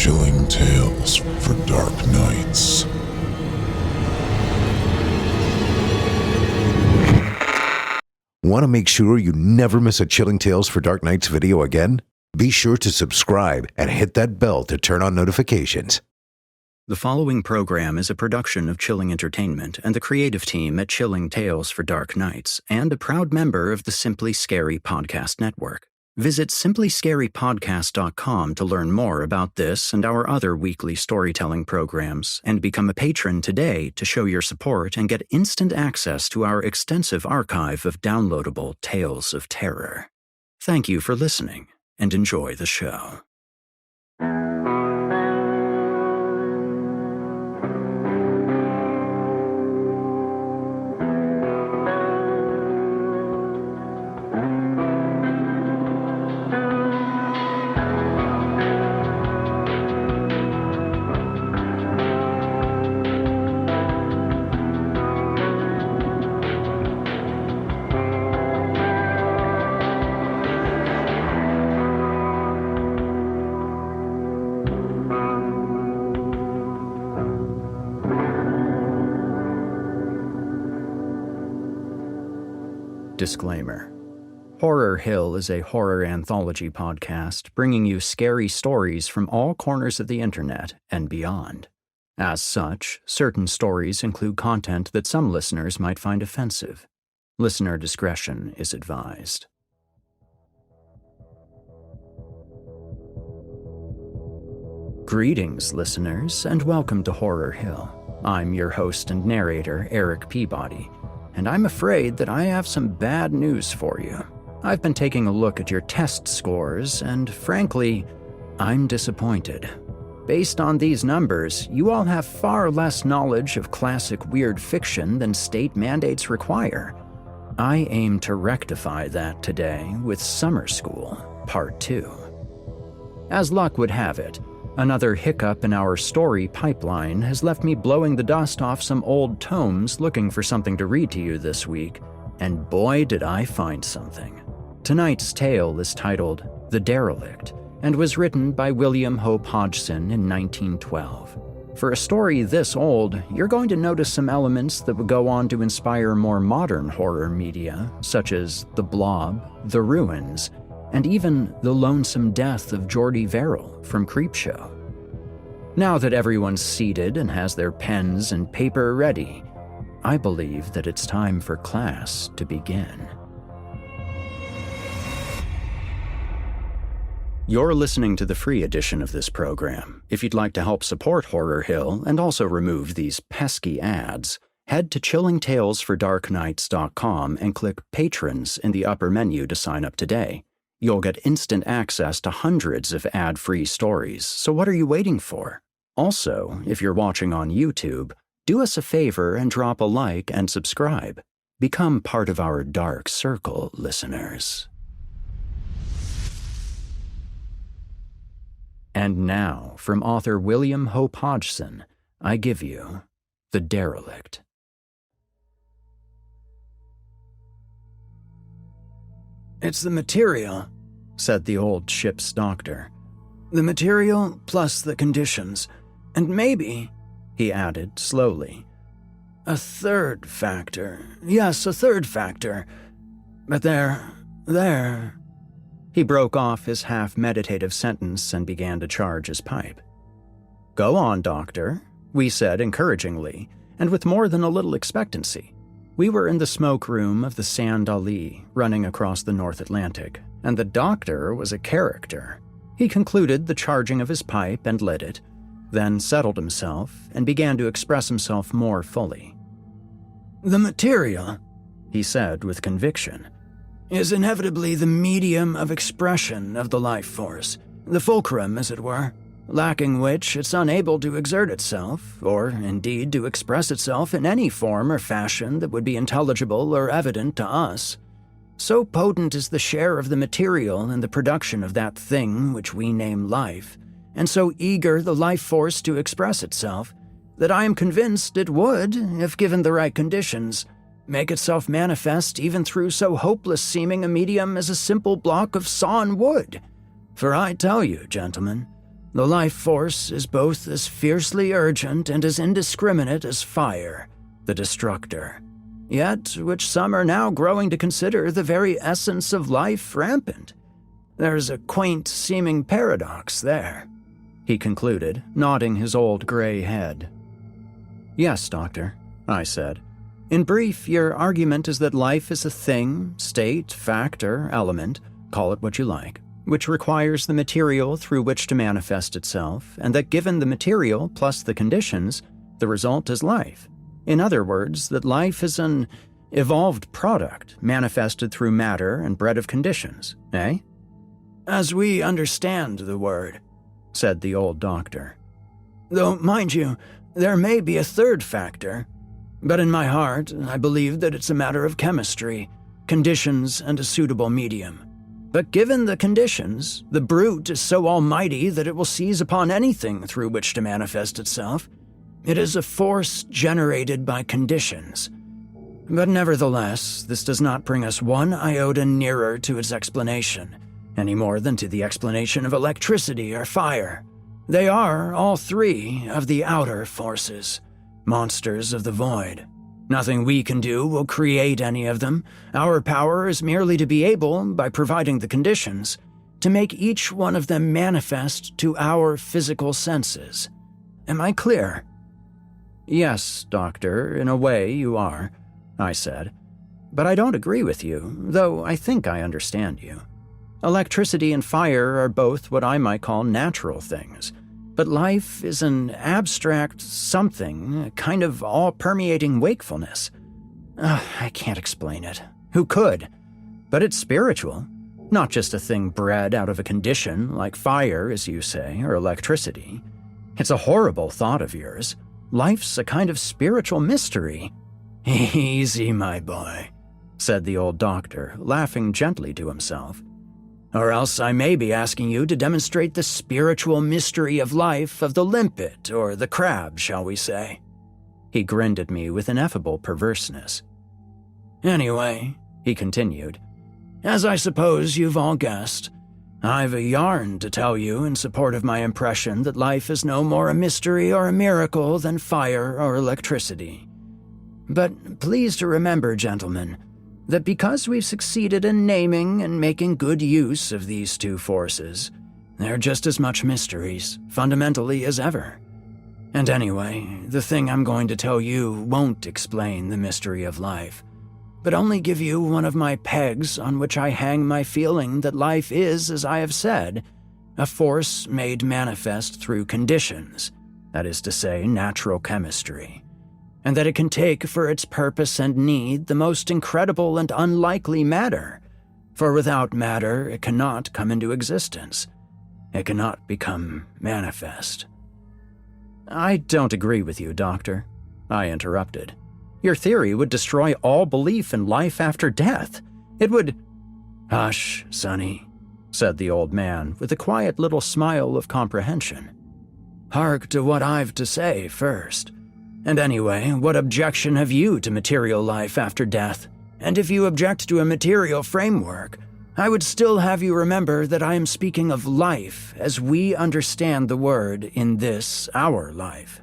Chilling tales for dark nights. Want to make sure you never miss a Chilling Tales for Dark Nights video again? Be sure to subscribe and hit that bell to turn on notifications. The following program is a production of Chilling Entertainment and the creative team at Chilling Tales for Dark Nights, and a proud member of the Simply Scary Podcast Network. Visit simplyscarypodcast.com to learn more about this and our other weekly storytelling programs, and become a patron today to show your support and get instant access to our extensive archive of downloadable tales of terror. Thank you for listening, and enjoy the show. Disclaimer. Horror Hill is a horror anthology podcast bringing you scary stories from all corners of the internet and beyond. As such, certain stories include content that some listeners might find offensive. Listener discretion is advised. Greetings, listeners, and welcome to Horror Hill. I'm your host and narrator, Erik Peabody, and I'm afraid that I have some bad news for you. I've been taking a look at your test scores, and frankly, I'm disappointed. Based on these numbers, you all have far less knowledge of classic weird fiction than state mandates require. I aim to rectify that today with Summer School, Part 2. As luck would have it, another hiccup in our story pipeline has left me blowing the dust off some old tomes looking for something to read to you this week, and boy did I find something. Tonight's tale is titled The Derelict, and was written by William Hope Hodgson in 1912. For a story this old, you're going to notice some elements that would go on to inspire more modern horror media, such as The Blob, The Ruins, and even The Lonesome Death of Jordy Verrill from Creepshow. Now that everyone's seated and has their pens and paper ready, I believe that it's time for class to begin. You're listening to the free edition of this program. If you'd like to help support Horror Hill and also remove these pesky ads, head to chillingtalesfordarknights.com and click Patrons in the upper menu to sign up today. You'll get instant access to hundreds of ad-free stories, so what are you waiting for? Also, if you're watching on YouTube, do us a favor and drop a like and subscribe. Become part of our dark circle, listeners. And now, from author William Hope Hodgson, I give you The Derelict. "It's the material," said the old ship's doctor. "The material plus the conditions. And maybe," he added slowly, "a third factor. Yes, a third factor. But there." He broke off his half-meditative sentence and began to charge his pipe. "Go on, doctor," we said encouragingly, and with more than a little expectancy. We were in the smoke room of the Sand Alley, running across the North Atlantic, and the doctor was a character. He concluded the charging of his pipe and lit it, then settled himself and began to express himself more fully. "The material," he said with conviction, "is inevitably the medium of expression of the life force, the fulcrum, as it were, lacking which it's unable to exert itself, or indeed to express itself in any form or fashion that would be intelligible or evident to us. So potent is the share of the material in the production of that thing which we name life, and so eager the life force to express itself, that I am convinced it would, if given the right conditions, make itself manifest even through so hopeless-seeming a medium as a simple block of sawn wood. For I tell you, gentlemen, The life force is both as fiercely urgent and as indiscriminate as fire, the destructor, yet which some are now growing to consider the very essence of life rampant. There's a quaint-seeming paradox there," he concluded, nodding his old gray head. "Yes, Doctor," I said. "In brief, your argument is that life is a thing, state, fact, or element, call it what you like, which requires the material through which to manifest itself, and that given the material plus the conditions, the result is life. In other words, that life is an evolved product manifested through matter and bred of conditions, eh?" "As we understand the word," said the old doctor. "Though, mind you, there may be a third factor. But in my heart, I believe that it's a matter of chemistry, conditions, and a suitable medium. But given the conditions, the brute is so almighty that it will seize upon anything through which to manifest itself. It is a force generated by conditions. But nevertheless, this does not bring us one iota nearer to its explanation, any more than to the explanation of electricity or fire. They are, all three, of the outer forces, monsters of the void. Nothing we can do will create any of them. Our power is merely to be able, by providing the conditions, to make each one of them manifest to our physical senses. Am I clear?" "Yes, Doctor, in a way you are," I said. "But I don't agree with you, though I think I understand you. Electricity and fire are both what I might call natural things, but life is an abstract something, a kind of all-permeating wakefulness. I can't explain it. Who could? But it's spiritual, not just a thing bred out of a condition like fire, as you say, or electricity. It's a horrible thought of yours. Life's a kind of spiritual mystery." "Easy, my boy," said the old doctor, laughing gently to himself. "Or else I may be asking you to demonstrate the spiritual mystery of life of the limpet or the crab, shall we say?" He grinned at me with ineffable perverseness. "Anyway," he continued, "as I suppose you've all guessed, I've a yarn to tell you in support of my impression that life is no more a mystery or a miracle than fire or electricity. But please to remember, gentlemen, that because we've succeeded in naming and making good use of these two forces, they're just as much mysteries, fundamentally, as ever. And anyway, the thing I'm going to tell you won't explain the mystery of life, but only give you one of my pegs on which I hang my feeling that life is, as I have said, a force made manifest through conditions, that is to say, natural chemistry, and that it can take for its purpose and need the most incredible and unlikely matter, for without matter it cannot come into existence. It cannot become manifest." "I don't agree with you, Doctor," I interrupted. "Your theory would destroy all belief in life after death. It would—" "Hush, Sonny," said the old man with a quiet little smile of comprehension. "Hark to what I've to say first. And anyway, what objection have you to material life after death? And if you object to a material framework, I would still have you remember that I am speaking of life as we understand the word in this, our life.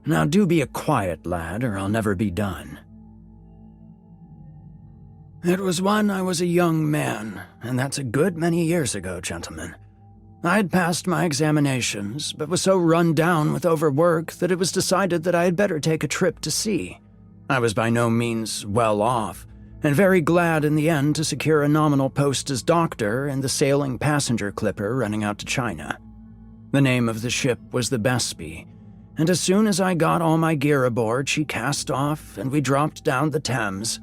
Now do be a quiet lad, or I'll never be done." "It was when I was a young man, and that's a good many years ago, gentlemen. I had passed my examinations, but was so run down with overwork that it was decided that I had better take a trip to sea. I was by no means well off, and very glad in the end to secure a nominal post as doctor in the sailing passenger clipper running out to China. The name of the ship was the Bessie, and as soon as I got all my gear aboard, she cast off and we dropped down the Thames,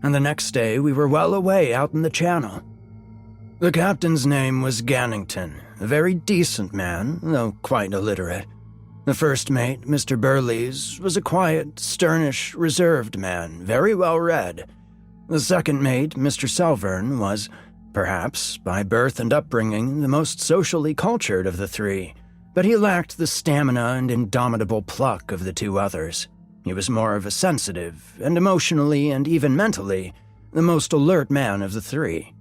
and the next day we were well away out in the Channel. The captain's name was Gannington, a very decent man, though quite illiterate. The first mate, Mr. Burleys, was a quiet, sternish, reserved man, very well read. The second mate, Mr. Selvern, was, perhaps, by birth and upbringing, the most socially cultured of the three, but he lacked the stamina and indomitable pluck of the two others. He was more of a sensitive, and emotionally and even mentally, the most alert man of the three.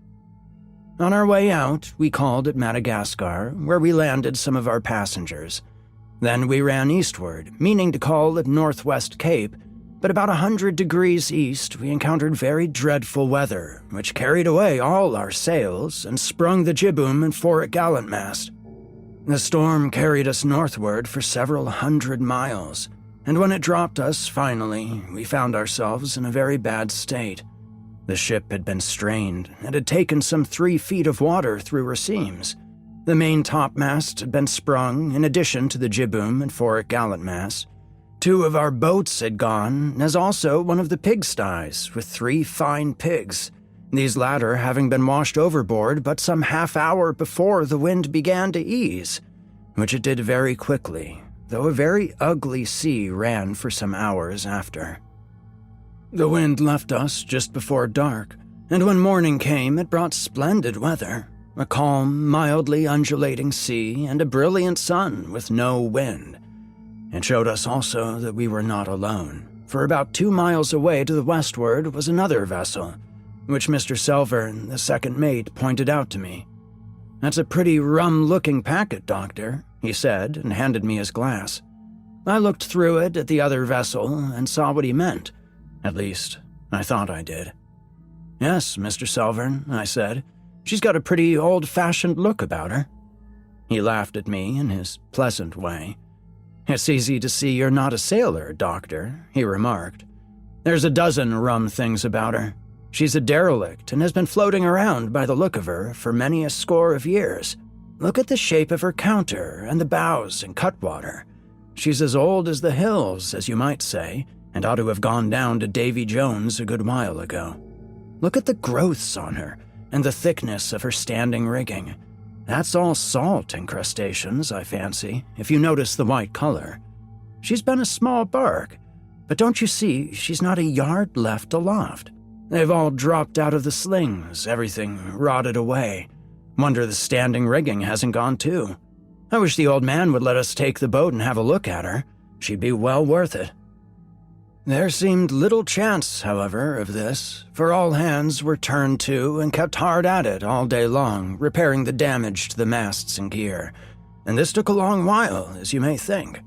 On our way out, we called at Madagascar, where we landed some of our passengers. Then we ran eastward, meaning to call at Northwest Cape, but about 100 degrees east we encountered very dreadful weather, which carried away all our sails and sprung the jibboom and fore gallant mast. The storm carried us northward for several hundred miles, and when it dropped us, finally, we found ourselves in a very bad state. The ship had been strained and had taken some 3 feet of water through her seams. The main topmast had been sprung in addition to the jibboom and fore gallant masts. 2 of our boats had gone, as also one of the pigsties with 3 fine pigs, these latter having been washed overboard but some half hour before the wind began to ease, which it did very quickly, though a very ugly sea ran for some hours after. The wind left us just before dark, and when morning came it brought splendid weather, a calm, mildly undulating sea and a brilliant sun with no wind. It showed us also that we were not alone, for about 2 miles away to the westward was another vessel, which Mr. Selvern, the second mate, pointed out to me. "That's a pretty rum-looking packet, Doctor," he said, and handed me his glass. I looked through it at the other vessel and saw what he meant. At least, I thought I did. "Yes, Mr. Selvern," I said. "She's got a pretty old-fashioned look about her." He laughed at me in his pleasant way. "It's easy to see you're not a sailor, Doctor," he remarked. "There's a dozen rum things about her. She's a derelict and has been floating around by the look of her for many a score of years. Look at the shape of her counter and the bows and cutwater. She's as old as the hills, as you might say, and ought to have gone down to Davy Jones a good while ago. Look at the growths on her and the thickness of her standing rigging. That's all salt incrustations, I fancy, if you notice the white color. She's been a small bark, but don't you see she's not a yard left aloft? They've all dropped out of the slings, everything rotted away. Wonder the standing rigging hasn't gone too. I wish the old man would let us take the boat and have a look at her. She'd be well worth it." There seemed little chance, however, of this, for all hands were turned to and kept hard at it all day long, repairing the damage to the masts and gear. And this took a long while, as you may think.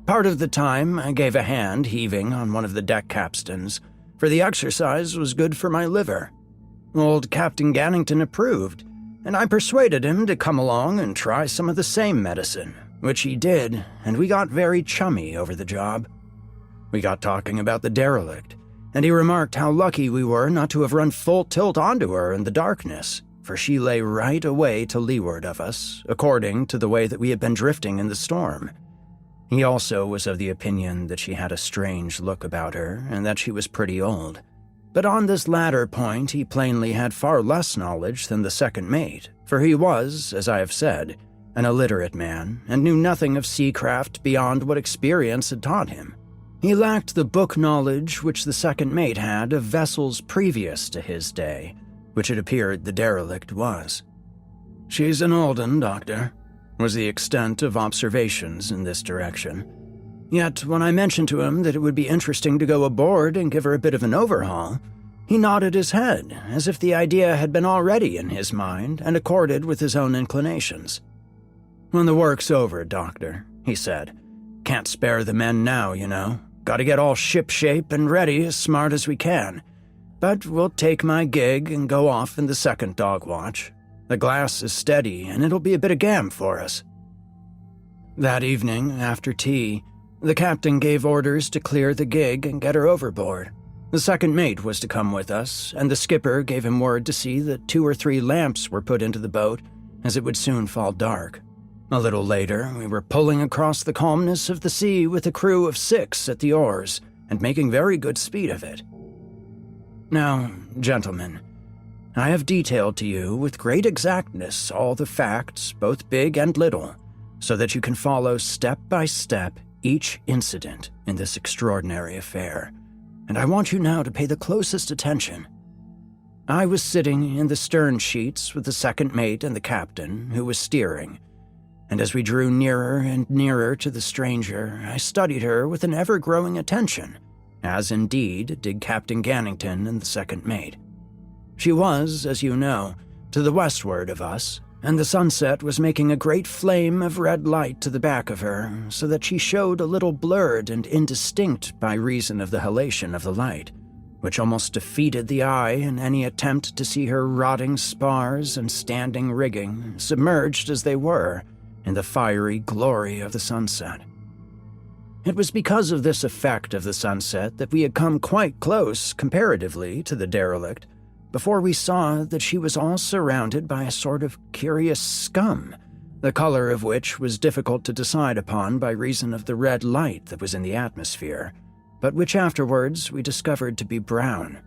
Part of the time I gave a hand heaving on one of the deck capstans, for the exercise was good for my liver. Old Captain Gannington approved, and I persuaded him to come along and try some of the same medicine, which he did, and we got very chummy over the job. We got talking about the derelict, and he remarked how lucky we were not to have run full tilt onto her in the darkness, for she lay right away to leeward of us, according to the way that we had been drifting in the storm. He also was of the opinion that she had a strange look about her, and that she was pretty old. But on this latter point he plainly had far less knowledge than the second mate, for he was, as I have said, an illiterate man, and knew nothing of seacraft beyond what experience had taught him. He lacked the book knowledge which the second mate had of vessels previous to his day, which it appeared the derelict was. "She's an old 'un, Doctor," was the extent of observations in this direction. Yet when I mentioned to him that it would be interesting to go aboard and give her a bit of an overhaul, he nodded his head, as if the idea had been already in his mind and accorded with his own inclinations. "When the work's over, Doctor," he said. "Can't spare the men now, you know. Gotta get all ship-shape and ready as smart as we can. But we'll take my gig and go off in the second dog watch. The glass is steady, and it'll be a bit of gam for us." That evening, after tea, the captain gave orders to clear the gig and get her overboard. The second mate was to come with us, and the skipper gave him word to see that 2 or 3 lamps were put into the boat, as it would soon fall dark. A little later, we were pulling across the calmness of the sea with a crew of 6 at the oars, and making very good speed of it. Now, gentlemen, I have detailed to you with great exactness all the facts, both big and little, so that you can follow step by step each incident in this extraordinary affair, and I want you now to pay the closest attention. I was sitting in the stern sheets with the second mate and the captain, who was steering, and as we drew nearer and nearer to the stranger, I studied her with an ever-growing attention, as indeed did Captain Gannington and the second mate. She was, as you know, to the westward of us, and the sunset was making a great flame of red light to the back of her, so that she showed a little blurred and indistinct by reason of the halation of the light, which almost defeated the eye in any attempt to see her rotting spars and standing rigging, submerged as they were in the fiery glory of the sunset. It was because of this effect of the sunset that we had come quite close, comparatively, to the derelict, before we saw that she was all surrounded by a sort of curious scum, the color of which was difficult to decide upon by reason of the red light that was in the atmosphere, but which afterwards we discovered to be brown.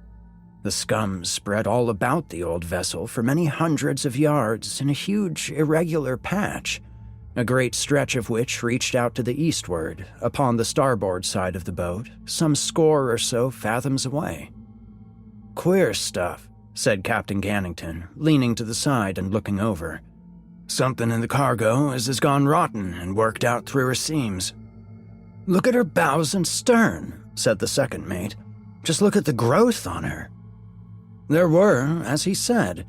The scum spread all about the old vessel for many hundreds of yards in a huge, irregular patch, a great stretch of which reached out to the eastward, upon the starboard side of the boat, some score or so fathoms away. "Queer stuff," said Captain Gannington, leaning to the side and looking over. "Something in the cargo as has gone rotten and worked out through her seams." "Look at her bows and stern," said the second mate. "Just look at the growth on her." There were, as he said,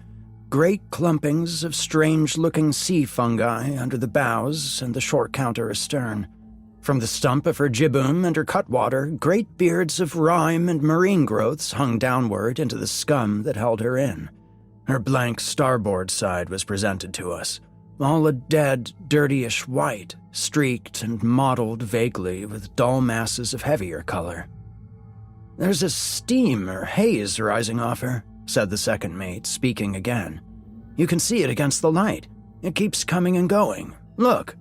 great clumpings of strange-looking sea fungi under the bows and the short counter astern. From the stump of her jibboom and her cutwater, great beards of rime and marine growths hung downward into the scum that held her in. Her blank starboard side was presented to us, all a dead, dirtyish white, streaked and mottled vaguely with dull masses of heavier color. "There's a steam or haze rising off her," said the second mate, speaking again. "You can see it against the light. It keeps coming and going. Look."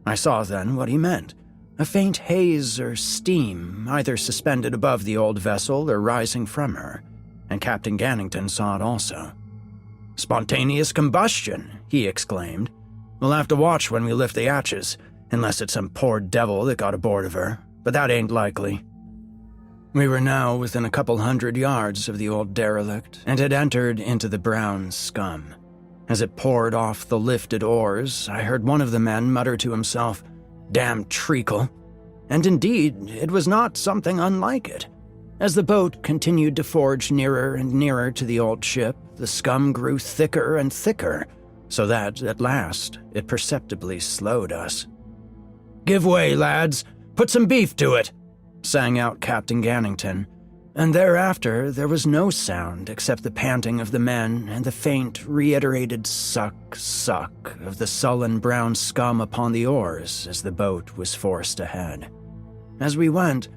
I saw then what he meant. A faint haze or steam, either suspended above the old vessel or rising from her, and Captain Gannington saw it also. "Spontaneous combustion," he exclaimed. "We'll have to watch when we lift the hatches, unless it's some poor devil that got aboard of her, but that ain't likely." We were now within a couple 100 yards of the old derelict and had entered into the brown scum. As it poured off the lifted oars, I heard one of the men mutter to himself, "Damn treacle." And indeed, it was not something unlike it. As the boat continued to forge nearer and nearer to the old ship, the scum grew thicker and thicker, so that, at last, it perceptibly slowed us. "Give way, lads! Put some beef to it!" sang out Captain Gannington, and thereafter there was no sound except the panting of the men and the faint, reiterated suck, suck of the sullen brown scum upon the oars as the boat was forced ahead. As we went,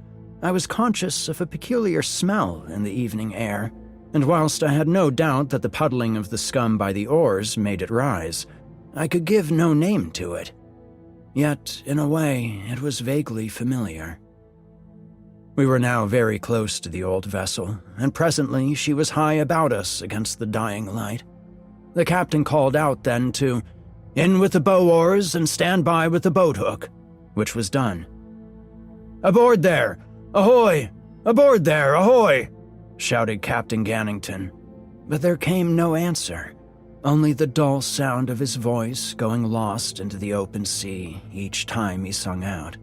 I was conscious of a peculiar smell in the evening air, and whilst I had no doubt that the puddling of the scum by the oars made it rise, I could give no name to it. Yet, in a way, it was vaguely familiar. We were now very close to the old vessel, and presently she was high about us against the dying light. The captain called out then to, "In with the bow oars and stand by with the boat hook," which was done. "Aboard there! Ahoy! Aboard there! Ahoy!" shouted Captain Gannington, but there came no answer, only the dull sound of his voice going lost into the open sea each time he sung out.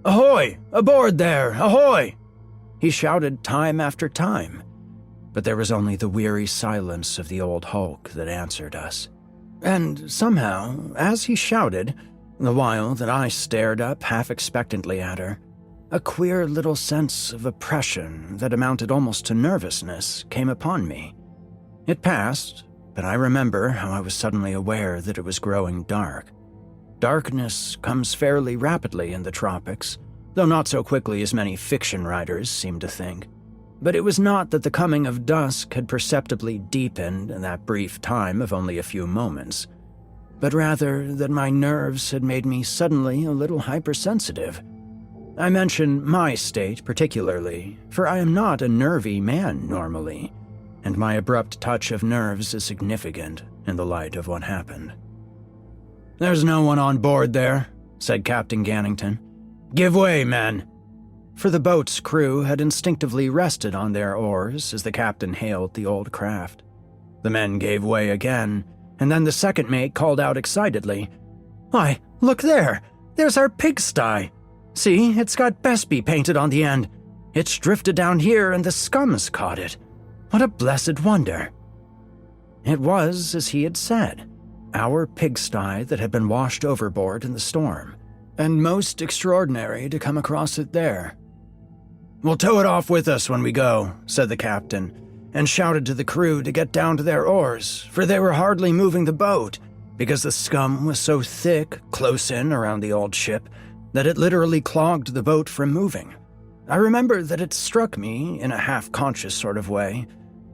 "Ahoy! Aboard there! Ahoy!" he shouted time after time, but there was only the weary silence of the old hulk that answered us. And somehow, as he shouted, the while that I stared up half expectantly at her, a queer little sense of oppression that amounted almost to nervousness came upon me. It passed, but I remember how I was suddenly aware that it was growing dark. Darkness comes fairly rapidly in the tropics, though not so quickly as many fiction writers seem to think. But it was not that the coming of dusk had perceptibly deepened in that brief time of only a few moments, but rather that my nerves had made me suddenly a little hypersensitive. I mention my state particularly, for I am not a nervy man normally, and my abrupt touch of nerves is significant in the light of what happened. "There's no one on board there," said Captain Gannington. "Give way, men." For the boat's crew had instinctively rested on their oars as the captain hailed the old craft. The men gave way again, and then the second mate called out excitedly, "Why, look there! There's our pigsty! See, it's got Besby painted on the end. It's drifted down here and the scum's caught it. What a blessed wonder!" It was as he had said, our pigsty that had been washed overboard in the storm, and most extraordinary to come across it there. "We'll tow it off with us when we go," said the captain, and shouted to the crew to get down to their oars, for they were hardly moving the boat, because the scum was so thick close in around the old ship that it literally clogged the boat from moving. I remember that it struck me, in a half-conscious sort of way,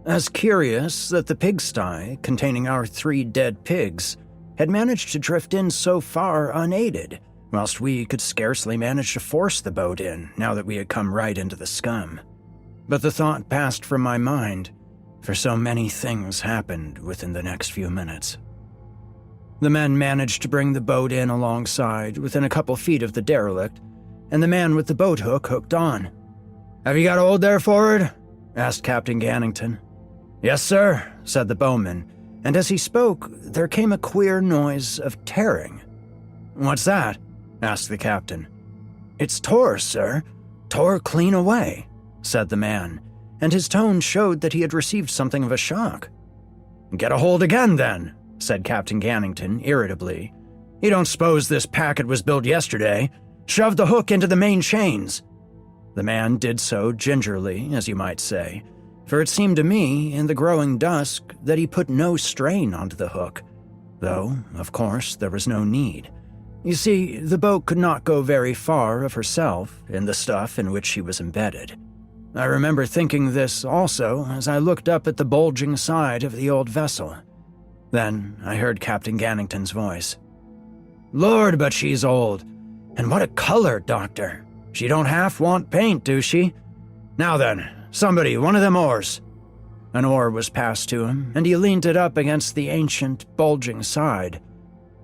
as curious that the pigsty, containing our 3 dead pigs, had managed to drift in so far unaided, whilst we could scarcely manage to force the boat in now that we had come right into the scum. But the thought passed from my mind, for so many things happened within the next few minutes. The men managed to bring the boat in alongside, within a couple feet of the derelict, and the man with the boat hook hooked on. "Have you got hold there, forward?" asked Captain Gannington. "Yes, sir," said the bowman, and as he spoke, there came a queer noise of tearing. "What's that?" asked the captain. "It's tore, sir. Tore clean away," said the man, and his tone showed that he had received something of a shock. "Get a hold again, then," said Captain Gannington irritably. "You don't suppose this packet was built yesterday? Shove the hook into the main chains." The man did so gingerly, as you might say, for it seemed to me, in the growing dusk, that he put no strain onto the hook, though, of course, there was no need. You see, the boat could not go very far of herself in the stuff in which she was embedded. I remember thinking this also as I looked up at the bulging side of the old vessel. Then I heard Captain Gannington's voice. "Lord, but she's old. And what a color, Doctor. She don't half want paint, do she? Now then, somebody, one of them oars." An oar was passed to him, and he leaned it up against the ancient, bulging side.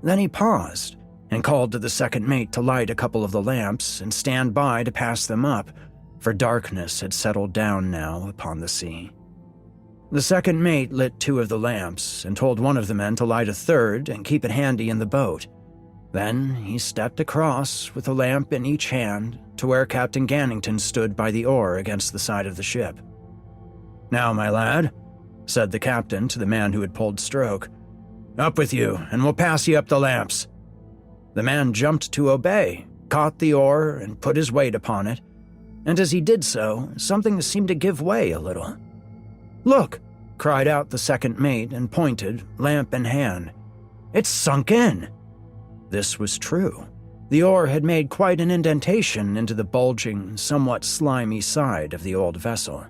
Then he paused and called to the second mate to light a couple of the lamps and stand by to pass them up, for darkness had settled down now upon the sea. The second mate lit 2 of the lamps and told one of the men to light a third and keep it handy in the boat. Then he stepped across with a lamp in each hand to where Captain Gannington stood by the oar against the side of the ship. "Now, my lad," said the captain to the man who had pulled stroke, "up with you, and we'll pass you up the lamps." The man jumped to obey, caught the oar, and put his weight upon it, and as he did so, something seemed to give way a little. "Look!" cried out the second mate and pointed, lamp in hand. "It's sunk in!" This was true. The oar had made quite an indentation into the bulging, somewhat slimy side of the old vessel.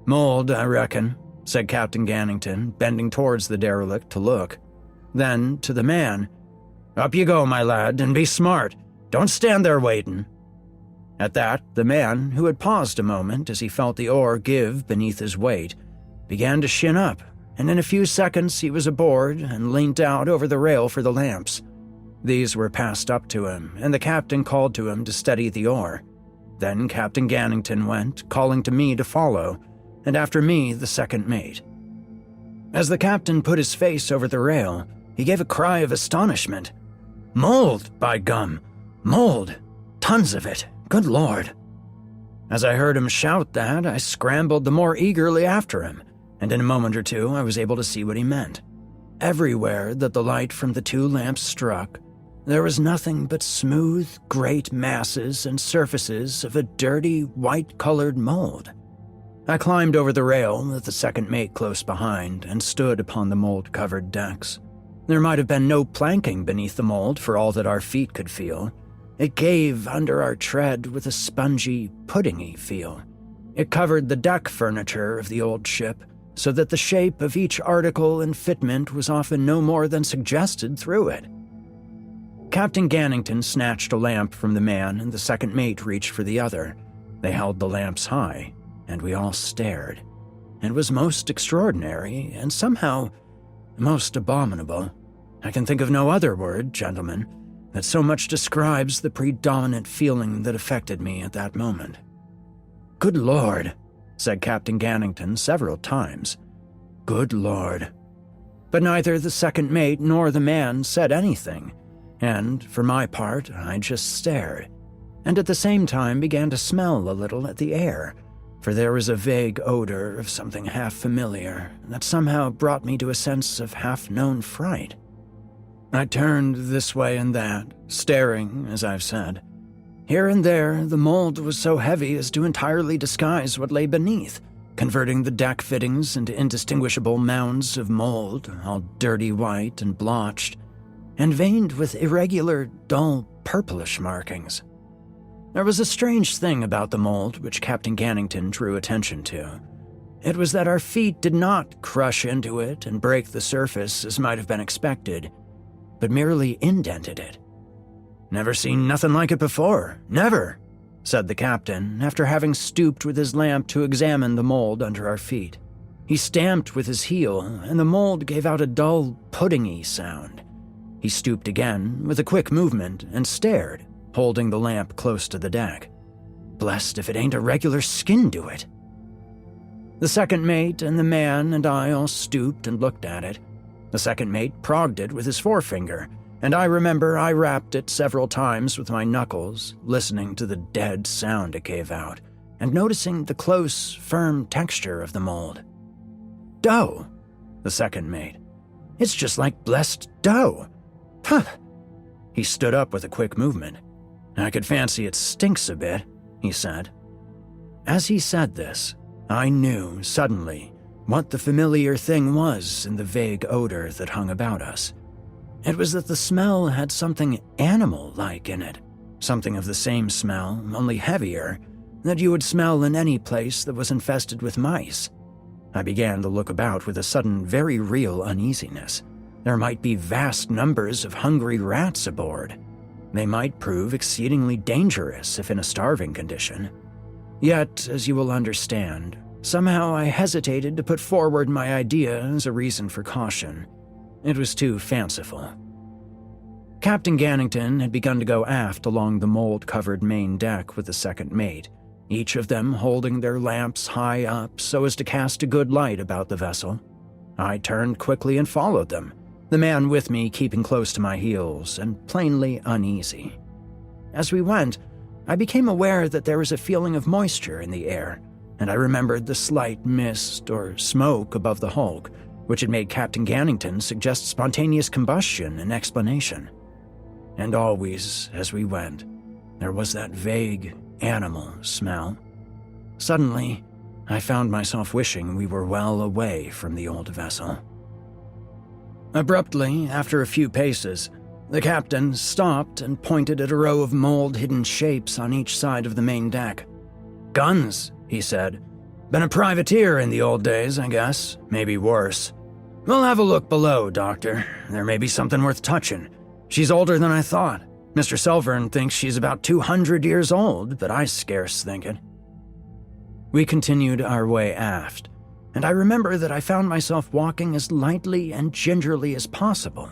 "Mold, I reckon," said Captain Gannington, bending towards the derelict to look. Then, to the man, "Up you go, my lad, and be smart. Don't stand there waiting." At that, the man, who had paused a moment as he felt the oar give beneath his weight, began to shin up, and in a few seconds he was aboard and leant out over the rail for the lamps. These were passed up to him, and the captain called to him to steady the oar. Then Captain Gannington went, calling to me to follow, and after me the second mate. As the captain put his face over the rail, he gave a cry of astonishment. "Mold, by gum! Mold! Tons of it! Good Lord!" As I heard him shout that, I scrambled the more eagerly after him, and in a moment or two I was able to see what he meant. Everywhere that the light from the 2 lamps struck, there was nothing but smooth, great masses and surfaces of a dirty, white-colored mold. I climbed over the rail with the second mate close behind and stood upon the mold-covered decks. There might have been no planking beneath the mold for all that our feet could feel. It gave under our tread with a spongy, puddingy feel. It covered the deck furniture of the old ship, so that the shape of each article and fitment was often no more than suggested through it. Captain Gannington snatched a lamp from the man, and the second mate reached for the other. They held the lamps high, and we all stared. It was most extraordinary, and somehow most abominable. I can think of no other word, gentlemen, that so much describes the predominant feeling that affected me at that moment. "Good Lord," said Captain Gannington several times. "Good Lord." But neither the second mate nor the man said anything, and, for my part, I just stared, and at the same time began to smell a little at the air, for there was a vague odor of something half familiar that somehow brought me to a sense of half-known fright. I turned this way and that, staring, as I've said. Here and there, the mold was so heavy as to entirely disguise what lay beneath, converting the deck fittings into indistinguishable mounds of mold, all dirty white and blotched, and veined with irregular, dull, purplish markings. There was a strange thing about the mold which Captain Gannington drew attention to. It was that our feet did not crush into it and break the surface as might have been expected, but merely indented it. "Never seen nothing like it before, never," said the captain, after having stooped with his lamp to examine the mold under our feet. He stamped with his heel, and the mold gave out a dull, puddingy sound. He stooped again, with a quick movement, and stared, holding the lamp close to the deck. Blessed if it ain't a regular skin-do-it. The second mate and the man and I all stooped and looked at it. The second mate progged it with his forefinger, and I remember I rapped it several times with my knuckles, listening to the dead sound it gave out, and noticing the close, firm texture of the mold. "Dough," the second mate. "It's just like blessed dough. Huh." He stood up with a quick movement. "I could fancy it stinks a bit," he said. As he said this, I knew, suddenly, what the familiar thing was in the vague odor that hung about us. It was that the smell had something animal-like in it, something of the same smell, only heavier, that you would smell in any place that was infested with mice. I began to look about with a sudden, very real uneasiness. There might be vast numbers of hungry rats aboard. They might prove exceedingly dangerous if in a starving condition. Yet, as you will understand, somehow I hesitated to put forward my idea as a reason for caution. It was too fanciful. Captain Gannington had begun to go aft along the mold-covered main deck with the second mate, each of them holding their lamps high up so as to cast a good light about the vessel. I turned quickly and followed them, the man with me keeping close to my heels and plainly uneasy. As we went, I became aware that there was a feeling of moisture in the air, and I remembered the slight mist or smoke above the hulk, which had made Captain Gannington suggest spontaneous combustion and explanation. And always, as we went, there was that vague, animal smell. Suddenly, I found myself wishing we were well away from the old vessel. Abruptly, after a few paces, the captain stopped and pointed at a row of mold-hidden shapes on each side of the main deck. "Guns," he said. "Been a privateer in the old days, I guess. Maybe worse. We'll have a look below, Doctor. There may be something worth touching. She's older than I thought. Mr. Selvern thinks she's about 200 years old, but I scarce think it." We continued our way aft, and I remember that I found myself walking as lightly and gingerly as possible,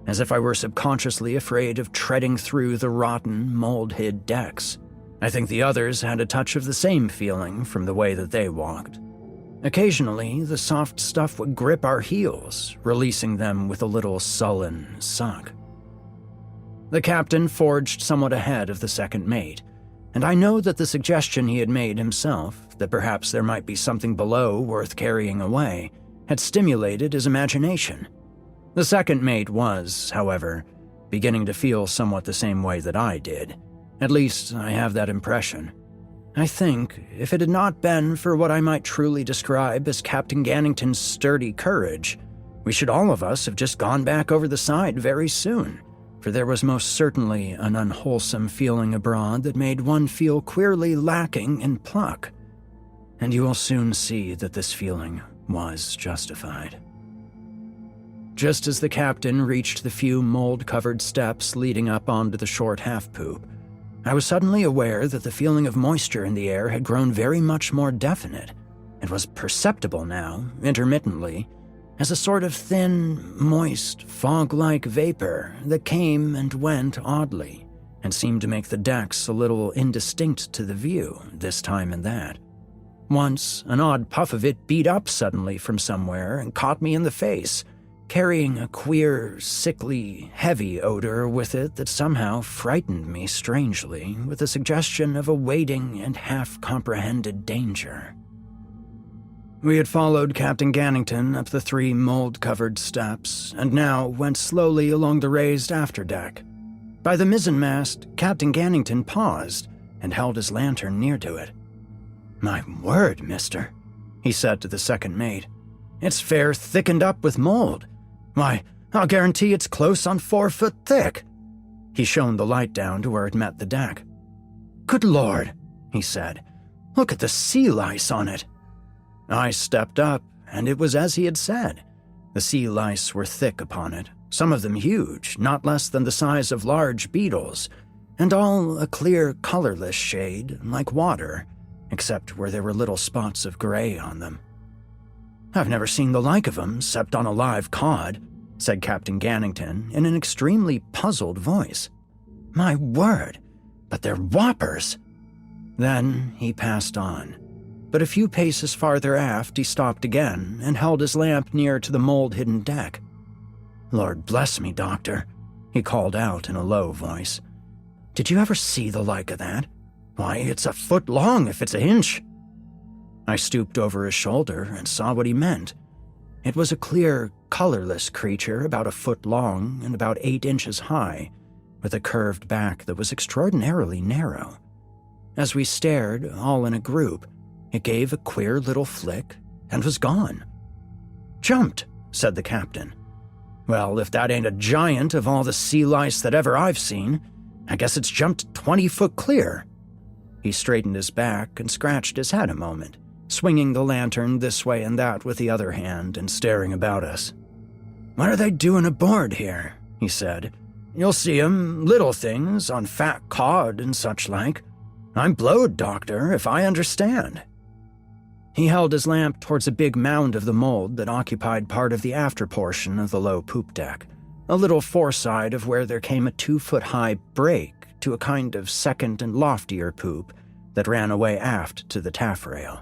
as if I were subconsciously afraid of treading through the rotten, mold-hid decks. I think the others had a touch of the same feeling from the way that they walked. Occasionally, the soft stuff would grip our heels, releasing them with a little sullen suck. The captain forged somewhat ahead of the second mate, and I know that the suggestion he had made himself, that perhaps there might be something below worth carrying away, had stimulated his imagination. The second mate was, however, beginning to feel somewhat the same way that I did. At least, I have that impression. I think, if it had not been for what I might truly describe as Captain Gannington's sturdy courage, we should all of us have just gone back over the side very soon, for there was most certainly an unwholesome feeling abroad that made one feel queerly lacking in pluck. And you will soon see that this feeling was justified. Just as the captain reached the few mold-covered steps leading up onto the short half-poop, I was suddenly aware that the feeling of moisture in the air had grown very much more definite. It was perceptible now, intermittently, as a sort of thin, moist, fog-like vapor that came and went oddly, and seemed to make the decks a little indistinct to the view, this time and that. Once, an odd puff of it beat up suddenly from somewhere and caught me in the face, carrying a queer, sickly, heavy odor with it that somehow frightened me strangely, with a suggestion of awaiting and half-comprehended danger. We had followed Captain Gannington up the 3 mold-covered steps, and now went slowly along the raised afterdeck. By the mizzenmast, Captain Gannington paused and held his lantern near to it. "My word, mister," he said to the second mate. "It's fair thickened up with mold. Why, I'll guarantee it's close on 4 foot thick." He shone the light down to where it met the deck. "Good Lord," he said. "Look at the sea lice on it." I stepped up, and it was as he had said. The sea lice were thick upon it, some of them huge, not less than the size of large beetles, and all a clear, colorless shade, like water, except where there were little spots of gray on them. "I've never seen the like of 'em, except on a live cod," said Captain Gannington in an extremely puzzled voice. "My word, but they're whoppers." Then he passed on. But a few paces farther aft he stopped again and held his lamp near to the mold-hidden deck. "Lord bless me, Doctor," he called out in a low voice. "Did you ever see the like of that? Why, it's a foot long if it's a inch." I stooped over his shoulder and saw what he meant. It was a clear, colorless creature about a foot long and about 8 inches high, with a curved back that was extraordinarily narrow. As we stared, all in a group, it gave a queer little flick and was gone. "Jumped," said the captain. "Well, if that ain't a giant of all the sea lice that ever I've seen, I guess it's jumped 20 foot clear." He straightened his back and scratched his head a moment, swinging the lantern this way and that with the other hand and staring about us. "What are they doing aboard here?" he said. "You'll see 'em, little things, on fat cod and such like. I'm blowed, Doctor, if I understand." He held his lamp towards a big mound of the mold that occupied part of the after portion of the low poop deck, a little foreside of where there came a 2-foot-high break to a kind of second and loftier poop that ran away aft to the taffrail.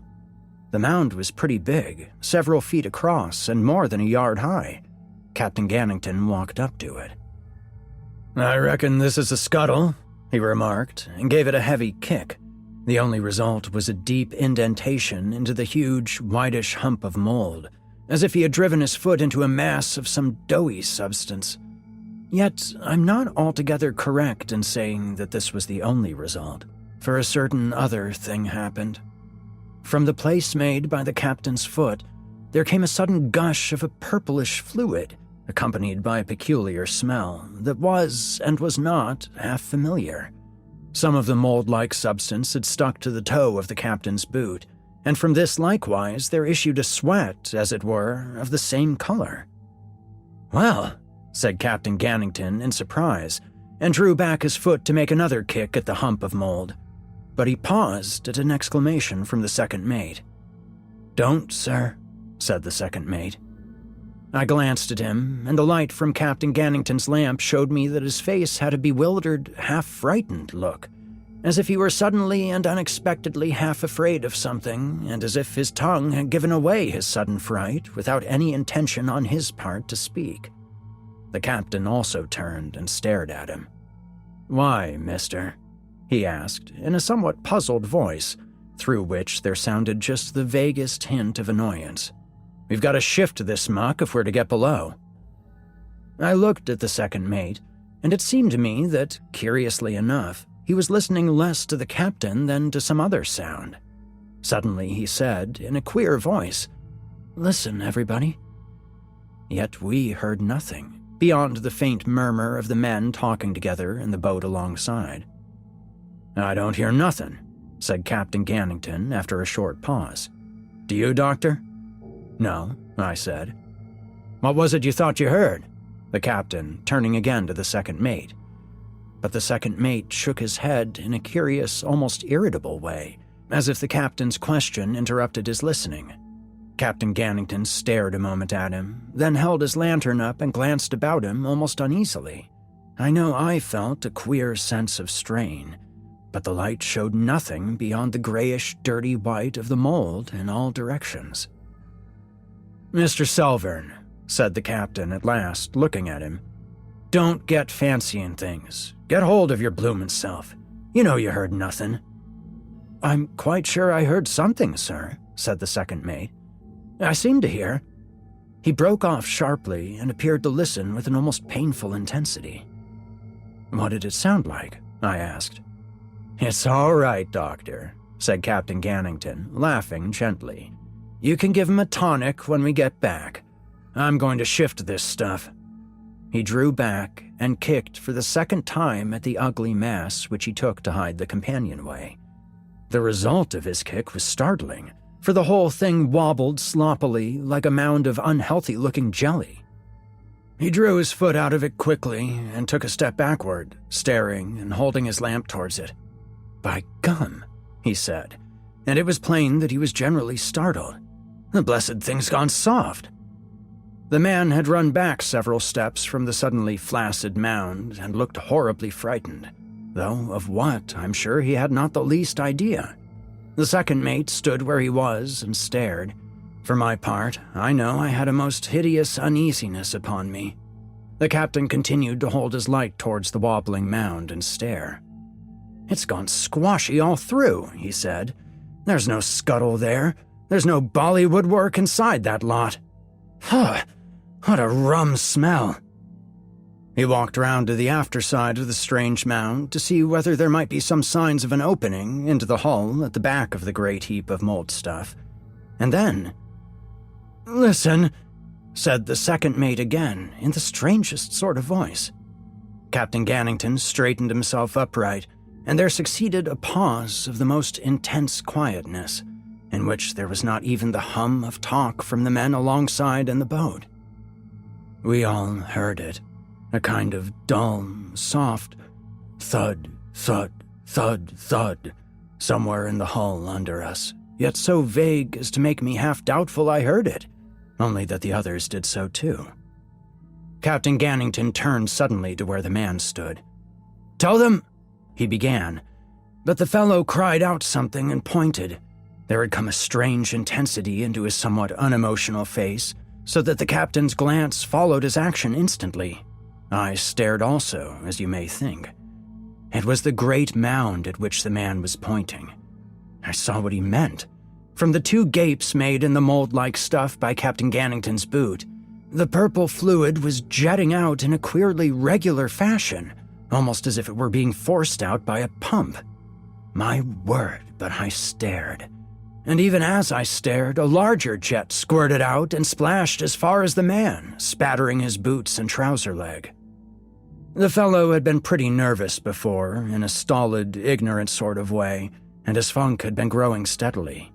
The mound was pretty big, several feet across and more than a yard high. Captain Gannington walked up to it. "I reckon this is a scuttle," he remarked, and gave it a heavy kick. The only result was a deep indentation into the huge, whitish hump of mold, as if he had driven his foot into a mass of some doughy substance. Yet I'm not altogether correct in saying that this was the only result, for a certain other thing happened. From the place made by the captain's foot, there came a sudden gush of a purplish fluid, accompanied by a peculiar smell that was and was not half familiar. Some of the mold-like substance had stuck to the toe of the captain's boot, and from this likewise there issued a sweat, as it were, of the same color. "Well," said Captain Gannington in surprise, and drew back his foot to make another kick at the hump of mold. But he paused at an exclamation from the second mate. "Don't, sir," said the second mate. I glanced at him, and the light from Captain Gannington's lamp showed me that his face had a bewildered, half-frightened look, as if he were suddenly and unexpectedly half afraid of something, and as if his tongue had given away his sudden fright without any intention on his part to speak. The captain also turned and stared at him. "Why, mister?" he asked, in a somewhat puzzled voice, through which there sounded just the vaguest hint of annoyance. "We've got to shift this muck if we're to get below." I looked at the second mate, and it seemed to me that, curiously enough, he was listening less to the captain than to some other sound. Suddenly he said, in a queer voice, "Listen, everybody." Yet we heard nothing, beyond the faint murmur of the men talking together in the boat alongside. "I don't hear nothing," said Captain Gannington after a short pause. "Do you, Doctor?" "No," I said. "What was it you thought you heard?" the captain, turning again to the second mate. But the second mate shook his head in a curious, almost irritable way, as if the captain's question interrupted his listening. Captain Gannington stared a moment at him, then held his lantern up and glanced about him almost uneasily. I know I felt a queer sense of strain, but the light showed nothing beyond the grayish, dirty white of the mold in all directions. "Mr. Selvern," said the captain at last, looking at him. "Don't get fancying things. Get hold of your bloomin' self. You know you heard nothing." "I'm quite sure I heard something, sir," said the second mate. "I seem to hear." He broke off sharply and appeared to listen with an almost painful intensity. "What did it sound like?" I asked. "It's all right, Doctor," said Captain Gannington, laughing gently. "You can give him a tonic when we get back. I'm going to shift this stuff." He drew back and kicked for the second time at the ugly mass which he took to hide the companionway. The result of his kick was startling, for the whole thing wobbled sloppily like a mound of unhealthy-looking jelly. He drew his foot out of it quickly and took a step backward, staring and holding his lamp towards it. "By gum," he said, and it was plain that he was generally startled. "The blessed thing's gone soft." The man had run back several steps from the suddenly flaccid mound and looked horribly frightened, though of what, I'm sure he had not the least idea. The second mate stood where he was and stared. For my part, I know I had a most hideous uneasiness upon me. The captain continued to hold his light towards the wobbling mound and stare. "It's gone squashy all through," he said. "There's no scuttle there. There's no Bollywood work inside that lot. Huh, what a rum smell." He walked round to the afterside of the strange mound to see whether there might be some signs of an opening into the hull at the back of the great heap of mold stuff. And then, "Listen," said the second mate again, in the strangest sort of voice. Captain Gannington straightened himself upright, and there succeeded a pause of the most intense quietness, in which there was not even the hum of talk from the men alongside in the boat. We all heard it, a kind of dull, soft thud, thud, thud, thud, somewhere in the hull under us, yet so vague as to make me half doubtful I heard it, only that the others did so too. Captain Gannington turned suddenly to where the man stood. "Tell them," he began, but the fellow cried out something and pointed. There had come a strange intensity into his somewhat unemotional face, so that the captain's glance followed his action instantly. I stared also, as you may think. It was the great mound at which the man was pointing. I saw what he meant. From the two gapes made in the mold-like stuff by Captain Gannington's boot, the purple fluid was jetting out in a queerly regular fashion, almost as if it were being forced out by a pump. My word, but I stared. And even as I stared, a larger jet squirted out and splashed as far as the man, spattering his boots and trouser leg. The fellow had been pretty nervous before, in a stolid, ignorant sort of way, and his funk had been growing steadily.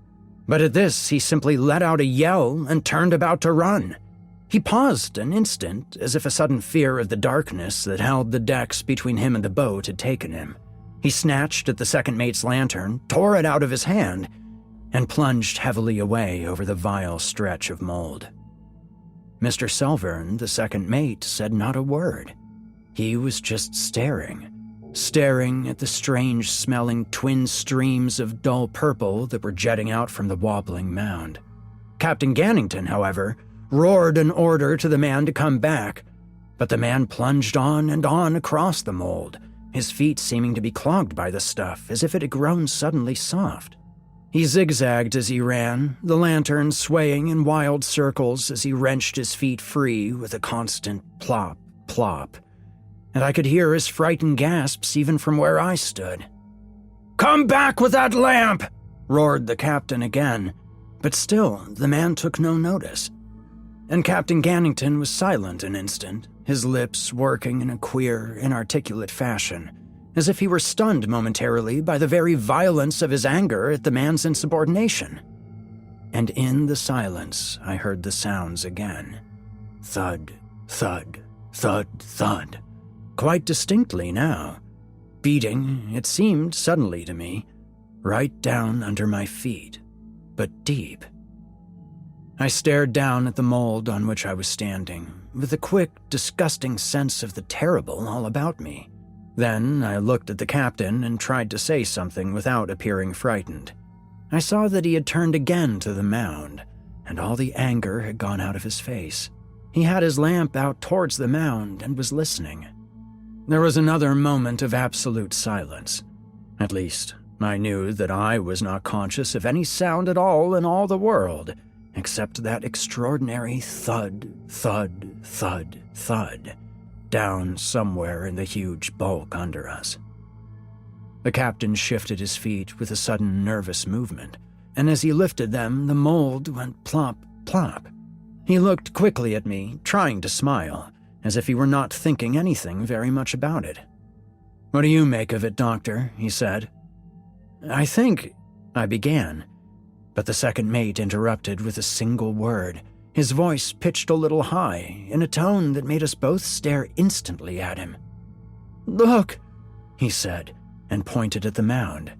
But at this, he simply let out a yell and turned about to run. He paused an instant, as if a sudden fear of the darkness that held the decks between him and the boat had taken him. He snatched at the second mate's lantern, tore it out of his hand, and plunged heavily away over the vile stretch of mold. Mr. Selvern, the second mate, said not a word. He was just staring at the strange-smelling twin streams of dull purple that were jetting out from the wobbling mound. Captain Gannington, however, roared an order to the man to come back, but the man plunged on and on across the mold, his feet seeming to be clogged by the stuff as if it had grown suddenly soft. He zigzagged as he ran, the lantern swaying in wild circles as he wrenched his feet free with a constant plop, plop, and I could hear his frightened gasps even from where I stood. "Come back with that lamp!" roared the captain again, but still the man took no notice. And Captain Gannington was silent an instant, his lips working in a queer, inarticulate fashion, as if he were stunned momentarily by the very violence of his anger at the man's insubordination. And in the silence, I heard the sounds again. Thud, thud, thud, thud. Quite distinctly now. Beating, it seemed suddenly to me, right down under my feet, but deep. I stared down at the mold on which I was standing, with a quick, disgusting sense of the terrible all about me. Then I looked at the captain and tried to say something without appearing frightened. I saw that he had turned again to the mound, and all the anger had gone out of his face. He had his lamp out towards the mound and was listening. There was another moment of absolute silence. At least, I knew that I was not conscious of any sound at all in all the world, except that extraordinary thud, thud, thud, thud, down somewhere in the huge bulk under us. The captain shifted his feet with a sudden nervous movement, and as he lifted them, the mold went plop, plop. He looked quickly at me, trying to smile, as if he were not thinking anything very much about it. "What do you make of it, Doctor?" he said. "I think," I began, but the second mate interrupted with a single word, his voice pitched a little high, in a tone that made us both stare instantly at him. "Look," he said, and pointed at the mound.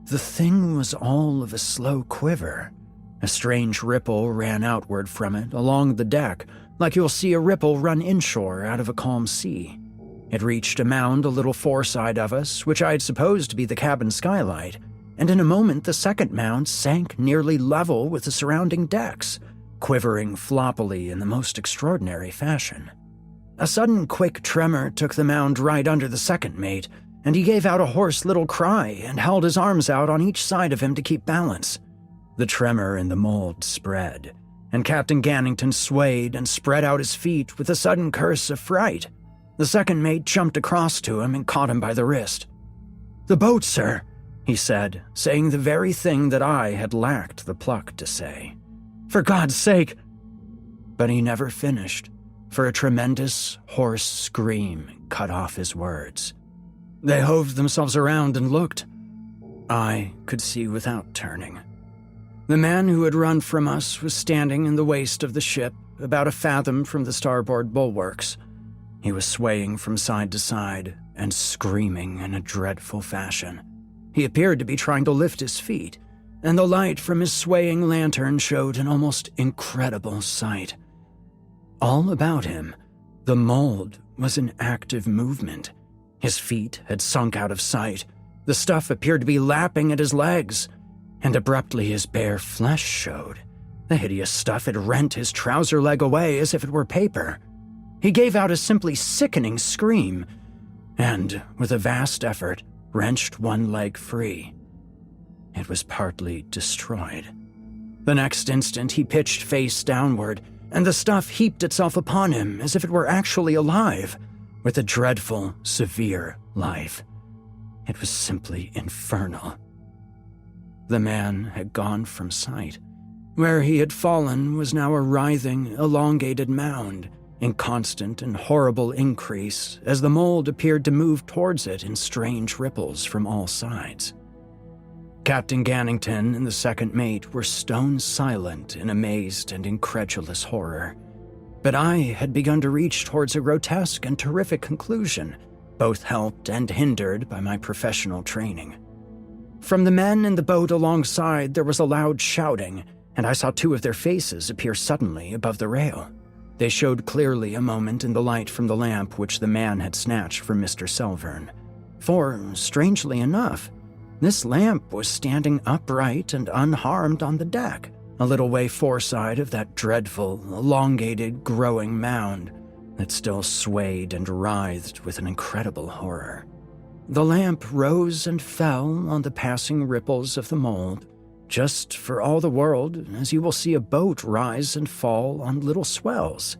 The thing was all of a slow quiver. A strange ripple ran outward from it along the deck, like you'll see a ripple run inshore out of a calm sea. It reached a mound a little foreside of us, which I had supposed to be the cabin skylight, and in a moment the second mound sank nearly level with the surrounding decks, quivering floppily in the most extraordinary fashion. A sudden quick tremor took the mound right under the second mate, and he gave out a hoarse little cry and held his arms out on each side of him to keep balance. The tremor in the mold spread, and Captain Gannington swayed and spread out his feet with a sudden curse of fright. The second mate jumped across to him and caught him by the wrist. "The boat, sir," he said, saying the very thing that I had lacked the pluck to say. "For God's sake!" But he never finished, for a tremendous, hoarse scream cut off his words. They hove themselves around and looked. I could see without turning. The man who had run from us was standing in the waist of the ship, about a fathom from the starboard bulwarks. He was swaying from side to side and screaming in a dreadful fashion. He appeared to be trying to lift his feet, and the light from his swaying lantern showed an almost incredible sight. All about him, the mold was in active movement. His feet had sunk out of sight. The stuff appeared to be lapping at his legs, and abruptly his bare flesh showed. The hideous stuff had rent his trouser leg away as if it were paper. He gave out a simply sickening scream, and, with a vast effort, wrenched one leg free. It was partly destroyed. The next instant he pitched face downward, and the stuff heaped itself upon him as if it were actually alive, with a dreadful, severe life. It was simply infernal. The man had gone from sight. Where he had fallen was now a writhing, elongated mound, in constant and horrible increase as the mold appeared to move towards it in strange ripples from all sides. Captain Gannington and the second mate were stone silent in amazed and incredulous horror. But I had begun to reach towards a grotesque and terrific conclusion, both helped and hindered by my professional training. From the men in the boat alongside there was a loud shouting, and I saw two of their faces appear suddenly above the rail. They showed clearly a moment in the light from the lamp which the man had snatched from Mr. Selvern. For, strangely enough, this lamp was standing upright and unharmed on the deck, a little way foreside of that dreadful, elongated, growing mound that still swayed and writhed with an incredible horror. The lamp rose and fell on the passing ripples of the mold, just for all the world as you will see a boat rise and fall on little swells.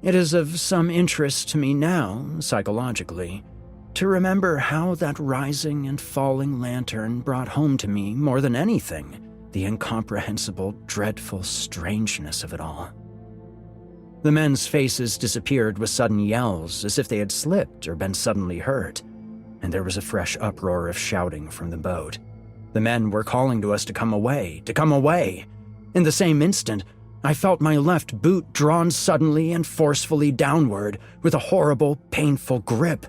It is of some interest to me now, psychologically, to remember how that rising and falling lantern brought home to me more than anything the incomprehensible, dreadful strangeness of it all. The men's faces disappeared with sudden yells as if they had slipped or been suddenly hurt, and there was a fresh uproar of shouting from the boat. The men were calling to us to come away, to come away. In the same instant, I felt my left boot drawn suddenly and forcefully downward with a horrible, painful grip.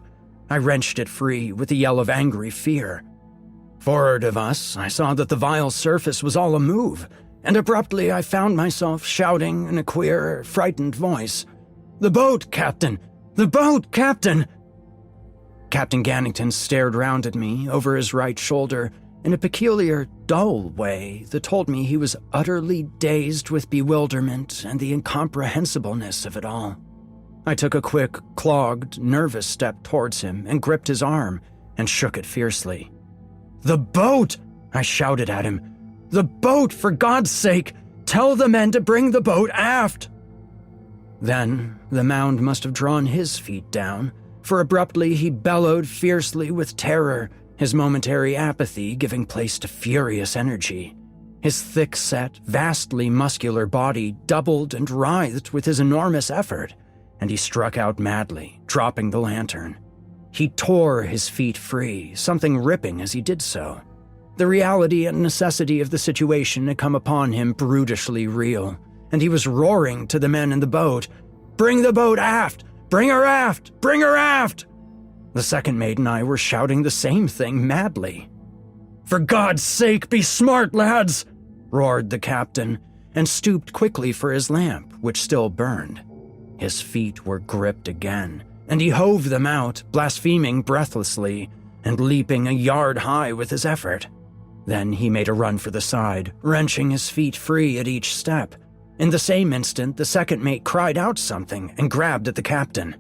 I wrenched it free with a yell of angry fear. Forward of us, I saw that the vile surface was all amove, and abruptly I found myself shouting in a queer, frightened voice, "The boat, Captain! The boat, Captain!" Captain Gannington stared round at me over his right shoulder, in a peculiar, dull way that told me he was utterly dazed with bewilderment and the incomprehensibleness of it all. I took a quick, clogged, nervous step towards him and gripped his arm and shook it fiercely. "The boat!" I shouted at him. "The boat, for God's sake! Tell the men to bring the boat aft!" Then the mound must have drawn his feet down, for abruptly he bellowed fiercely with terror, his momentary apathy giving place to furious energy. His thick-set, vastly muscular body doubled and writhed with his enormous effort, and he struck out madly, dropping the lantern. He tore his feet free, something ripping as he did so. The reality and necessity of the situation had come upon him brutishly real, and he was roaring to the men in the boat, "Bring the boat aft! Bring her aft! Bring her aft!" The second mate and I were shouting the same thing madly. "For God's sake, be smart, lads!" roared the captain, and stooped quickly for his lamp, which still burned. His feet were gripped again, and he hove them out, blaspheming breathlessly, and leaping a yard high with his effort. Then he made a run for the side, wrenching his feet free at each step. In the same instant, the second mate cried out something and grabbed at the captain.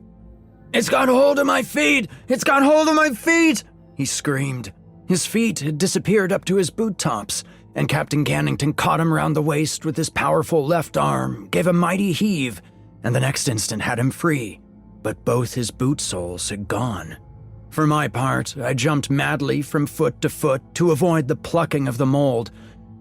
"It's got hold of my feet! It's got hold of my feet!" he screamed. His feet had disappeared up to his boot tops, and Captain Gannington caught him round the waist with his powerful left arm, gave a mighty heave, and the next instant had him free, but both his boot soles had gone. For my part, I jumped madly from foot to foot to avoid the plucking of the mold,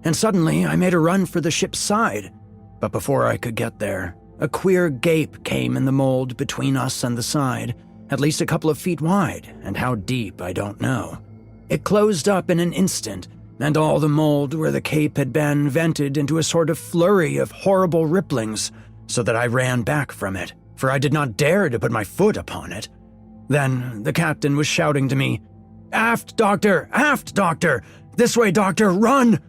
and suddenly I made a run for the ship's side. But before I could get there, a queer gape came in the mold between us and the side, at least a couple of feet wide, and how deep I don't know. It closed up in an instant, and all the mold where the cape had been vented into a sort of flurry of horrible ripplings, so that I ran back from it, for I did not dare to put my foot upon it. Then the captain was shouting to me, "Aft, doctor! Aft, doctor! This way, doctor! Run!"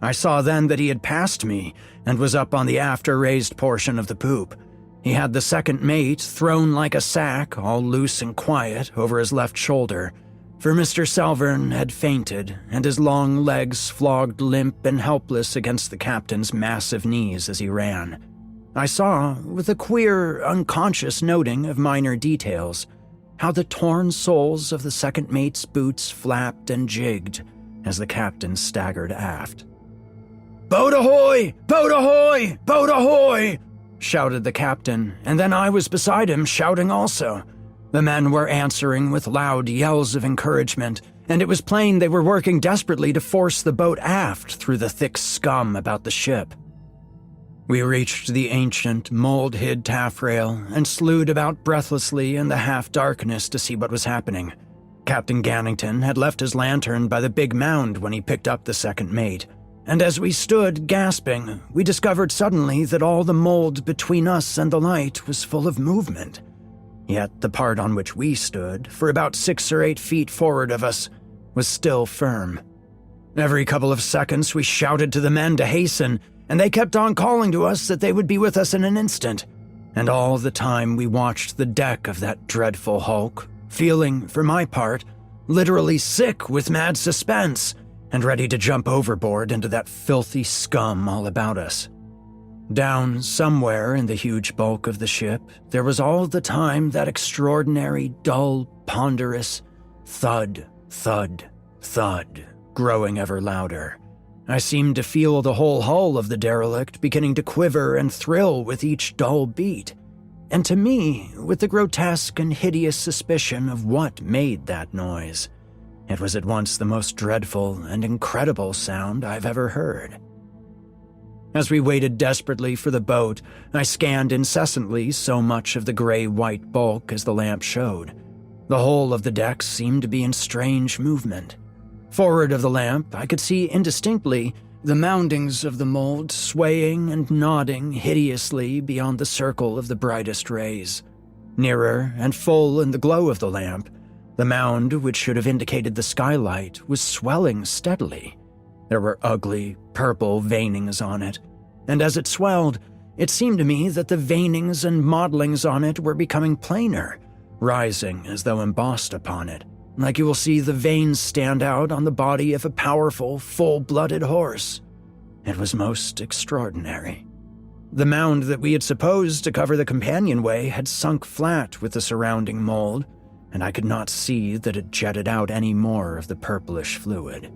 I saw then that he had passed me and was up on the after-raised portion of the poop. He had the second mate thrown like a sack, all loose and quiet, over his left shoulder, for Mr. Salvern had fainted, and his long legs flogged limp and helpless against the captain's massive knees as he ran. I saw, with a queer, unconscious noting of minor details, how the torn soles of the second mate's boots flapped and jigged as the captain staggered aft. "Boat ahoy! Boat ahoy! Boat ahoy!" shouted the captain, and then I was beside him shouting also. The men were answering with loud yells of encouragement, and it was plain they were working desperately to force the boat aft through the thick scum about the ship. We reached the ancient, mold-hid taffrail and slewed about breathlessly in the half-darkness to see what was happening. Captain Gannington had left his lantern by the big mound when he picked up the second mate, and as we stood gasping, we discovered suddenly that all the mold between us and the light was full of movement. Yet the part on which we stood, for about 6 or 8 feet forward of us, was still firm. Every couple of seconds we shouted to the men to hasten, and they kept on calling to us that they would be with us in an instant. And all the time we watched the deck of that dreadful hulk, feeling, for my part, literally sick with mad suspense, and ready to jump overboard into that filthy scum all about us. Down somewhere in the huge bulk of the ship, there was all the time that extraordinary, dull, ponderous thud, thud, thud, growing ever louder. I seemed to feel the whole hull of the derelict beginning to quiver and thrill with each dull beat, and to me, with the grotesque and hideous suspicion of what made that noise. It was at once the most dreadful and incredible sound I've ever heard. As we waited desperately for the boat, I scanned incessantly so much of the gray-white bulk as the lamp showed. The whole of the deck seemed to be in strange movement. Forward of the lamp, I could see indistinctly the moundings of the mold swaying and nodding hideously beyond the circle of the brightest rays. Nearer and full in the glow of the lamp, the mound, which should have indicated the skylight, was swelling steadily. There were ugly, purple veinings on it, and as it swelled, it seemed to me that the veinings and mottlings on it were becoming plainer, rising as though embossed upon it, like you will see the veins stand out on the body of a powerful, full-blooded horse. It was most extraordinary. The mound that we had supposed to cover the companionway had sunk flat with the surrounding mold, and I could not see that it jetted out any more of the purplish fluid.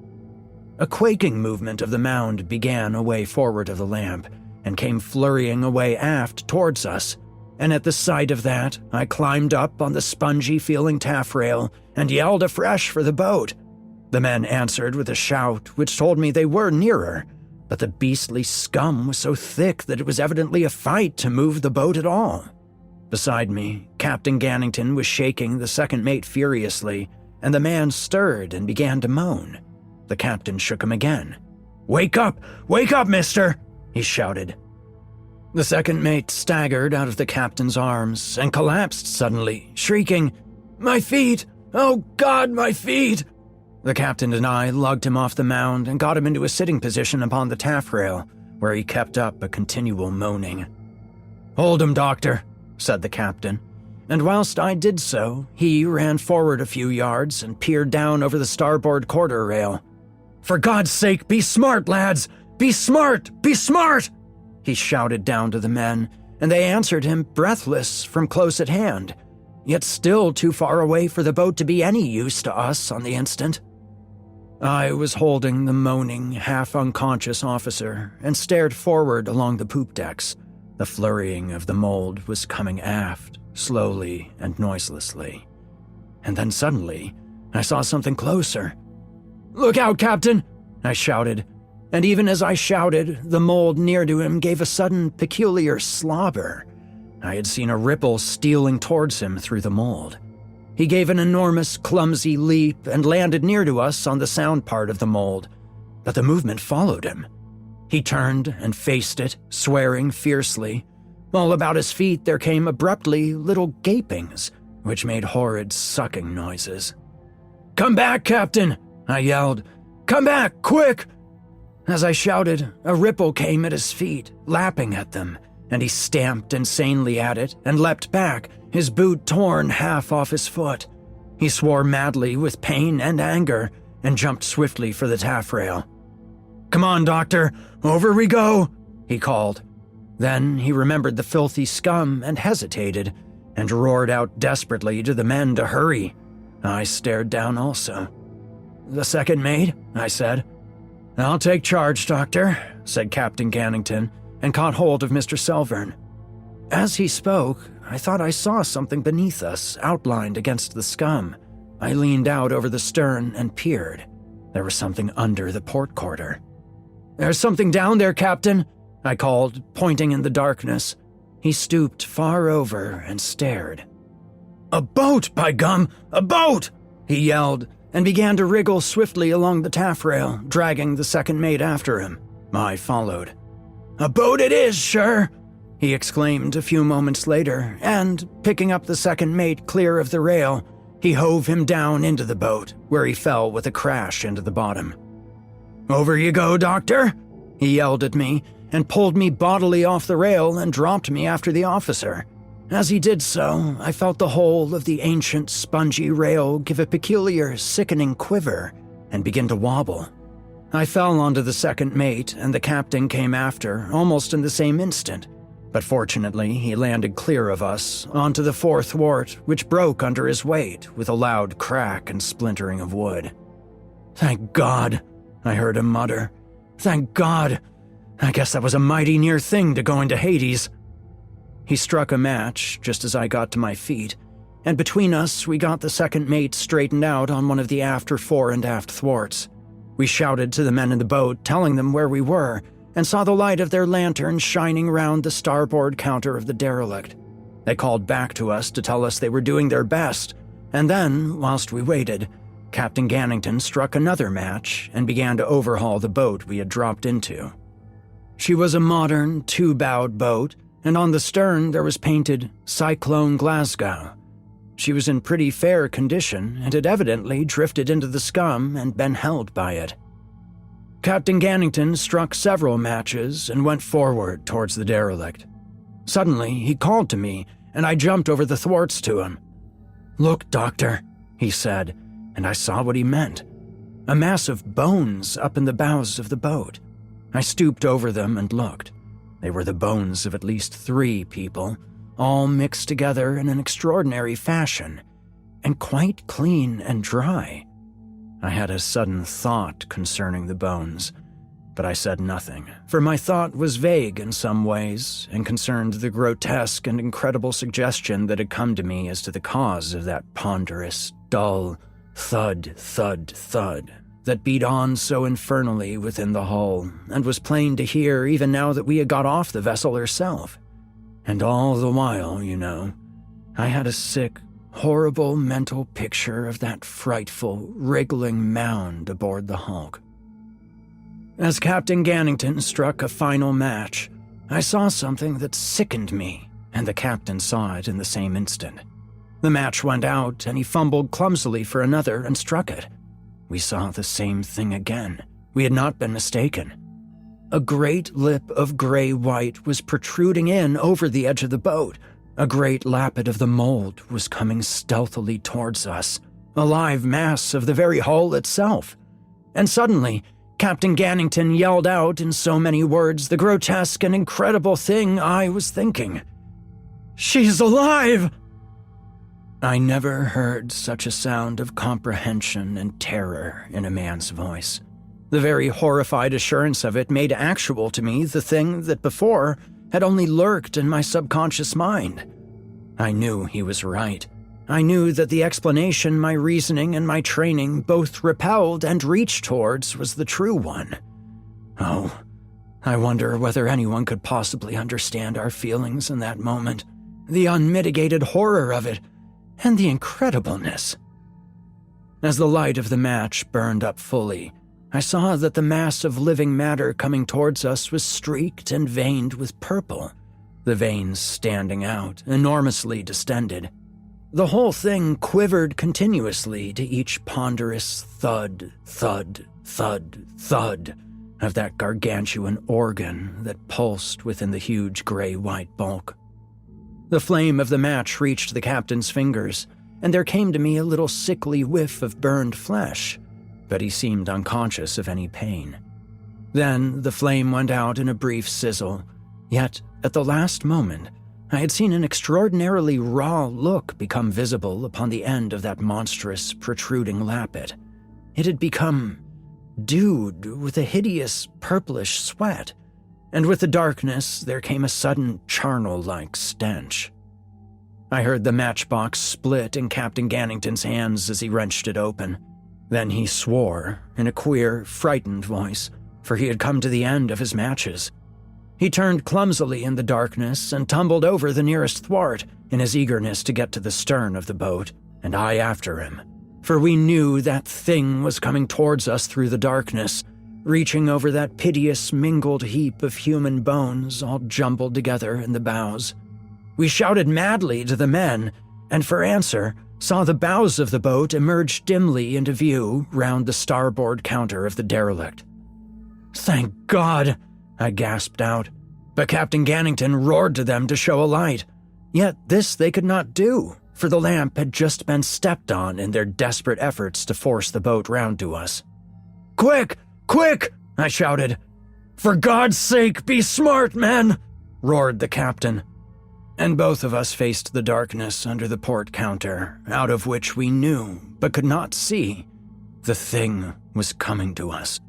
A quaking movement of the mound began away forward of the lamp and came flurrying away aft towards us, and at the sight of that, I climbed up on the spongy-feeling taffrail and yelled afresh for the boat. The men answered with a shout which told me they were nearer, but the beastly scum was so thick that it was evidently a fight to move the boat at all. Beside me, Captain Gannington was shaking the second mate furiously, and the man stirred and began to moan. The captain shook him again. Wake up, mister!" he shouted. The second mate staggered out of the captain's arms and collapsed suddenly, shrieking, "My feet! Oh God, my feet!" The captain and I lugged him off the mound and got him into a sitting position upon the taffrail, where he kept up a continual moaning. "Hold him, doctor," said the captain, and whilst I did so, he ran forward a few yards and peered down over the starboard quarter rail. "For God's sake, be smart, lads! Be smart! Be smart!" he shouted down to the men, and they answered him breathless from close at hand, yet still too far away for the boat to be any use to us on the instant. I was holding the moaning, half-unconscious officer and stared forward along the poop decks. The flurrying of the mold was coming aft, slowly and noiselessly. And then suddenly, I saw something closer. "Look out, Captain!" I shouted, and even as I shouted, the mold near to him gave a sudden, peculiar slobber. I had seen a ripple stealing towards him through the mold. He gave an enormous, clumsy leap and landed near to us on the sound part of the mold, but the movement followed him. He turned and faced it, swearing fiercely. All about his feet there came abruptly little gapings, which made horrid sucking noises. "Come back, Captain!" I yelled. "Come back, quick!" As I shouted, a ripple came at his feet, lapping at them, and he stamped insanely at it and leapt back, his boot torn half off his foot. He swore madly with pain and anger and jumped swiftly for the taffrail. "Come on, doctor, over we go," he called. Then he remembered the filthy scum and hesitated, and roared out desperately to the men to hurry. I stared down also. "The second mate?" I said. "I'll take charge, doctor," said Captain Gannington, and caught hold of Mr. Selvern. As he spoke, I thought I saw something beneath us, outlined against the scum. I leaned out over the stern and peered. There was something under the port quarter. "There's something down there, Captain," I called, pointing in the darkness. He stooped far over and stared. "A boat, by gum! A boat!" he yelled, and began to wriggle swiftly along the taffrail, dragging the second mate after him. I followed. "A boat it is, sure!" he exclaimed a few moments later, and, picking up the second mate clear of the rail, he hove him down into the boat, where he fell with a crash into the bottom. "Over you go, doctor!" he yelled at me, and pulled me bodily off the rail and dropped me after the officer. As he did so, I felt the whole of the ancient, spongy rail give a peculiar, sickening quiver and begin to wobble. I fell onto the second mate, and the captain came after, almost in the same instant, but fortunately he landed clear of us, onto the fore thwart, which broke under his weight with a loud crack and splintering of wood. "Thank God," I heard him mutter. "Thank God. I guess that was a mighty near thing to going to Hades." He struck a match just as I got to my feet, and between us we got the second mate straightened out on one of the after fore and aft thwarts. We shouted to the men in the boat, telling them where we were, and saw the light of their lanterns shining round the starboard counter of the Derelict. They called back to us to tell us they were doing their best, and then, whilst we waited, Captain Gannington struck another match and began to overhaul the boat we had dropped into. She was a modern, two-bowed boat, and on the stern there was painted Cyclone Glasgow. She was in pretty fair condition and had evidently drifted into the scum and been held by it. Captain Gannington struck several matches and went forward towards the Derelict. Suddenly, he called to me, and I jumped over the thwarts to him. "Look, doctor," he said, and I saw what he meant. A mass of bones up in the bows of the boat. I stooped over them and looked. They were the bones of at least 3 people, all mixed together in an extraordinary fashion, and quite clean and dry. I had a sudden thought concerning the bones, but I said nothing, for my thought was vague in some ways and concerned the grotesque and incredible suggestion that had come to me as to the cause of that ponderous, dull thud, thud, thud that beat on so infernally within the hull and was plain to hear even now that we had got off the vessel herself. And all the while, I had a sick, horrible mental picture of that frightful, wriggling mound aboard the hulk. As Captain Gannington struck a final match, I saw something that sickened me, and the captain saw it in the same instant. The match went out, and he fumbled clumsily for another and struck it. We saw the same thing again. We had not been mistaken. A great lip of gray-white was protruding in over the edge of the boat. A great lappet of the mold was coming stealthily towards us, a live mass of the very hull itself. And suddenly, Captain Gannington yelled out in so many words the grotesque and incredible thing I was thinking. "She's alive!" I never heard such a sound of comprehension and terror in a man's voice. The very horrified assurance of it made actual to me the thing that before had only lurked in my subconscious mind. I knew he was right. I knew that the explanation my reasoning and my training both repelled and reached towards was the true one. Oh, I wonder whether anyone could possibly understand our feelings in that moment, the unmitigated horror of it, and the incredibleness. As the light of the match burned up fully, I saw that the mass of living matter coming towards us was streaked and veined with purple, the veins standing out, enormously distended. The whole thing quivered continuously to each ponderous thud, thud, thud, thud of that gargantuan organ that pulsed within the huge gray-white bulk. The flame of the match reached the captain's fingers, and there came to me a little sickly whiff of burned flesh, but he seemed unconscious of any pain. Then the flame went out in a brief sizzle, yet at the last moment, I had seen an extraordinarily raw look become visible upon the end of that monstrous, protruding lappet. It had become dewed with a hideous purplish sweat, and with the darkness there came a sudden charnel-like stench. I heard the matchbox split in Captain Gannington's hands as he wrenched it open. Then he swore, in a queer, frightened voice, for he had come to the end of his matches. He turned clumsily in the darkness and tumbled over the nearest thwart in his eagerness to get to the stern of the boat, and I after him, for we knew that thing was coming towards us through the darkness, reaching over that piteous mingled heap of human bones all jumbled together in the bows. We shouted madly to the men, and for answer, saw the bows of the boat emerge dimly into view round the starboard counter of the Derelict. "Thank God!" I gasped out, but Captain Gannington roared to them to show a light. Yet this they could not do, for the lamp had just been stepped on in their desperate efforts to force the boat round to us. "Quick! Quick!" I shouted. "For God's sake, be smart, men!" roared the captain. And both of us faced the darkness under the port counter, out of which we knew, but could not see, the thing was coming to us.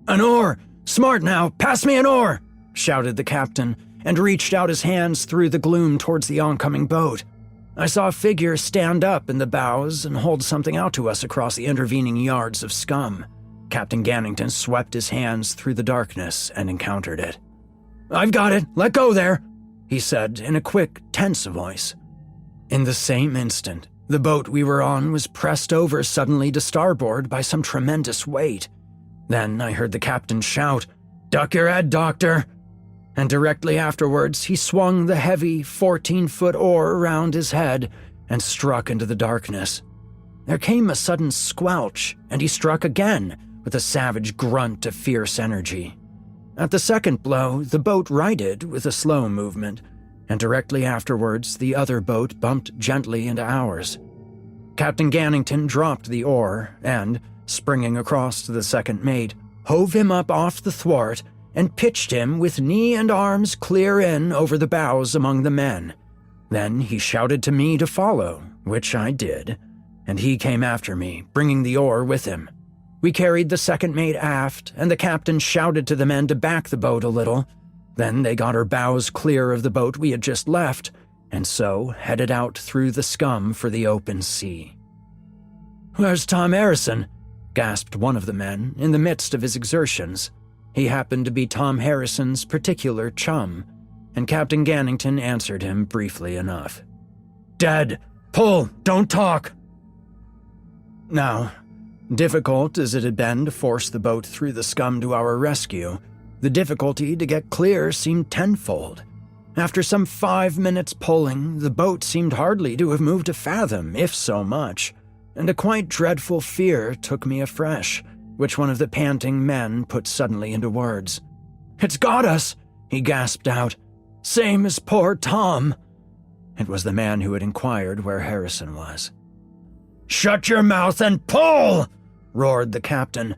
"An oar! Smart now! Pass me an oar!" shouted the captain, and reached out his hands through the gloom towards the oncoming boat. I saw a figure stand up in the bows and hold something out to us across the intervening yards of scum. Captain Gannington swept his hands through the darkness and encountered it. "I've got it! Let go there!" he said in a quick, tense voice. In the same instant, the boat we were on was pressed over suddenly to starboard by some tremendous weight. Then I heard the captain shout, "Duck your head, Doctor!" And directly afterwards, he swung the heavy 14-foot oar around his head and struck into the darkness. There came a sudden squelch, and he struck again with a savage grunt of fierce energy. At the second blow, the boat righted with a slow movement, and directly afterwards, the other boat bumped gently into ours. Captain Gannington dropped the oar and, springing across to the second mate, hove him up off the thwart and pitched him with knee and arms clear in over the bows among the men. Then he shouted to me to follow, which I did, and he came after me, bringing the oar with him. We carried the second mate aft, and the captain shouted to the men to back the boat a little. Then they got her bows clear of the boat we had just left, and so headed out through the scum for the open sea. "Where's Tom Harrison?" gasped one of the men in the midst of his exertions. He happened to be Tom Harrison's particular chum, and Captain Gannington answered him briefly enough. "Dead! Pull! Don't talk!" Now, difficult as it had been to force the boat through the scum to our rescue, the difficulty to get clear seemed tenfold. After some 5 minutes pulling, the boat seemed hardly to have moved a fathom, if so much, and a quite dreadful fear took me afresh, which one of the panting men put suddenly into words. "It's got us!" he gasped out. "Same as poor Tom." It was the man who had inquired where Harrison was. "Shut your mouth and pull!" roared the captain.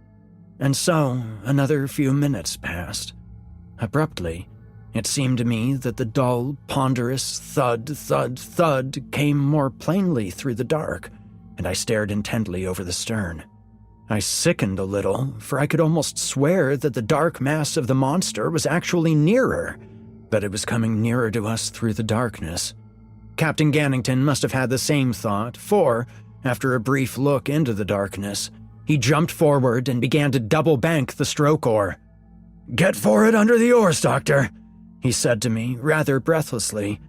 And so another few minutes passed. Abruptly, it seemed to me that the dull, ponderous thud, thud, thud came more plainly through the dark, and I stared intently over the stern. I sickened a little, for I could almost swear that the dark mass of the monster was actually nearer, but it was coming nearer to us through the darkness. Captain Gannington must have had the same thought, for, after a brief look into the darkness, he jumped forward and began to double-bank the stroke oar. "Get for it under the oars, Doctor," he said to me, rather breathlessly.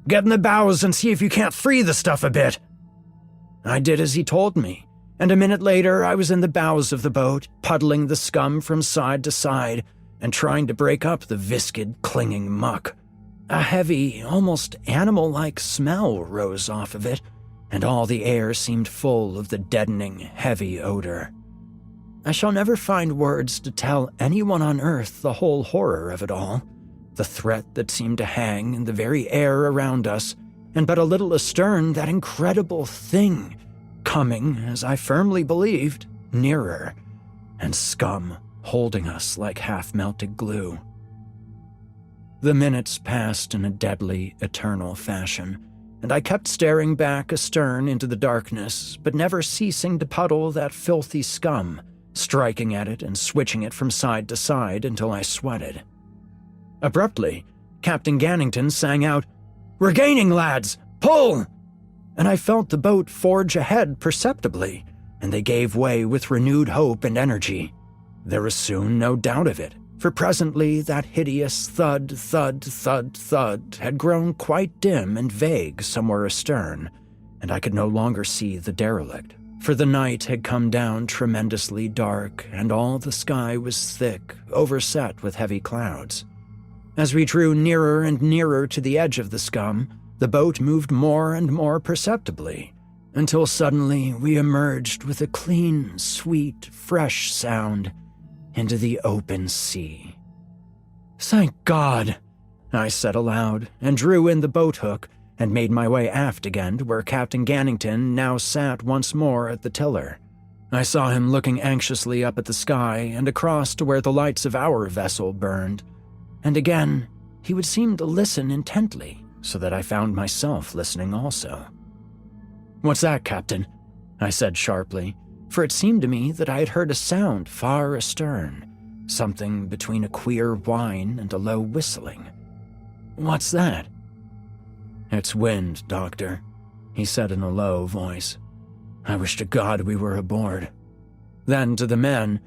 "Get in the bows and see if you can't free the stuff a bit." I did as he told me, and a minute later I was in the bows of the boat, puddling the scum from side to side and trying to break up the viscid, clinging muck. A heavy, almost animal-like smell rose off of it, and all the air seemed full of the deadening, heavy odor. I shall never find words to tell anyone on earth the whole horror of it all, the threat that seemed to hang in the very air around us, and but a little astern that incredible thing, coming, as I firmly believed, nearer, and scum holding us like half-melted glue. The minutes passed in a deadly, eternal fashion, and I kept staring back astern into the darkness, but never ceasing to puddle that filthy scum, striking at it and switching it from side to side until I sweated. Abruptly, Captain Gannington sang out, "We're gaining, lads! Pull!" And I felt the boat forge ahead perceptibly, and they gave way with renewed hope and energy. There was soon no doubt of it, for presently that hideous thud, thud, thud, thud had grown quite dim and vague somewhere astern, and I could no longer see the derelict, for the night had come down tremendously dark and all the sky was thick, overset with heavy clouds. As we drew nearer and nearer to the edge of the scum, the boat moved more and more perceptibly, until suddenly we emerged with a clean, sweet, fresh sound into the open sea. "Thank God," I said aloud, and drew in the boat hook and made my way aft again to where Captain Gannington now sat once more at the tiller. I saw him looking anxiously up at the sky and across to where the lights of our vessel burned, and again he would seem to listen intently, so that I found myself listening also. "What's that, Captain?" I said sharply, for it seemed to me that I had heard a sound far astern, something between a queer whine and a low whistling. "What's that?" "It's wind, Doctor," he said in a low voice. "I wish to God we were aboard." Then to the men,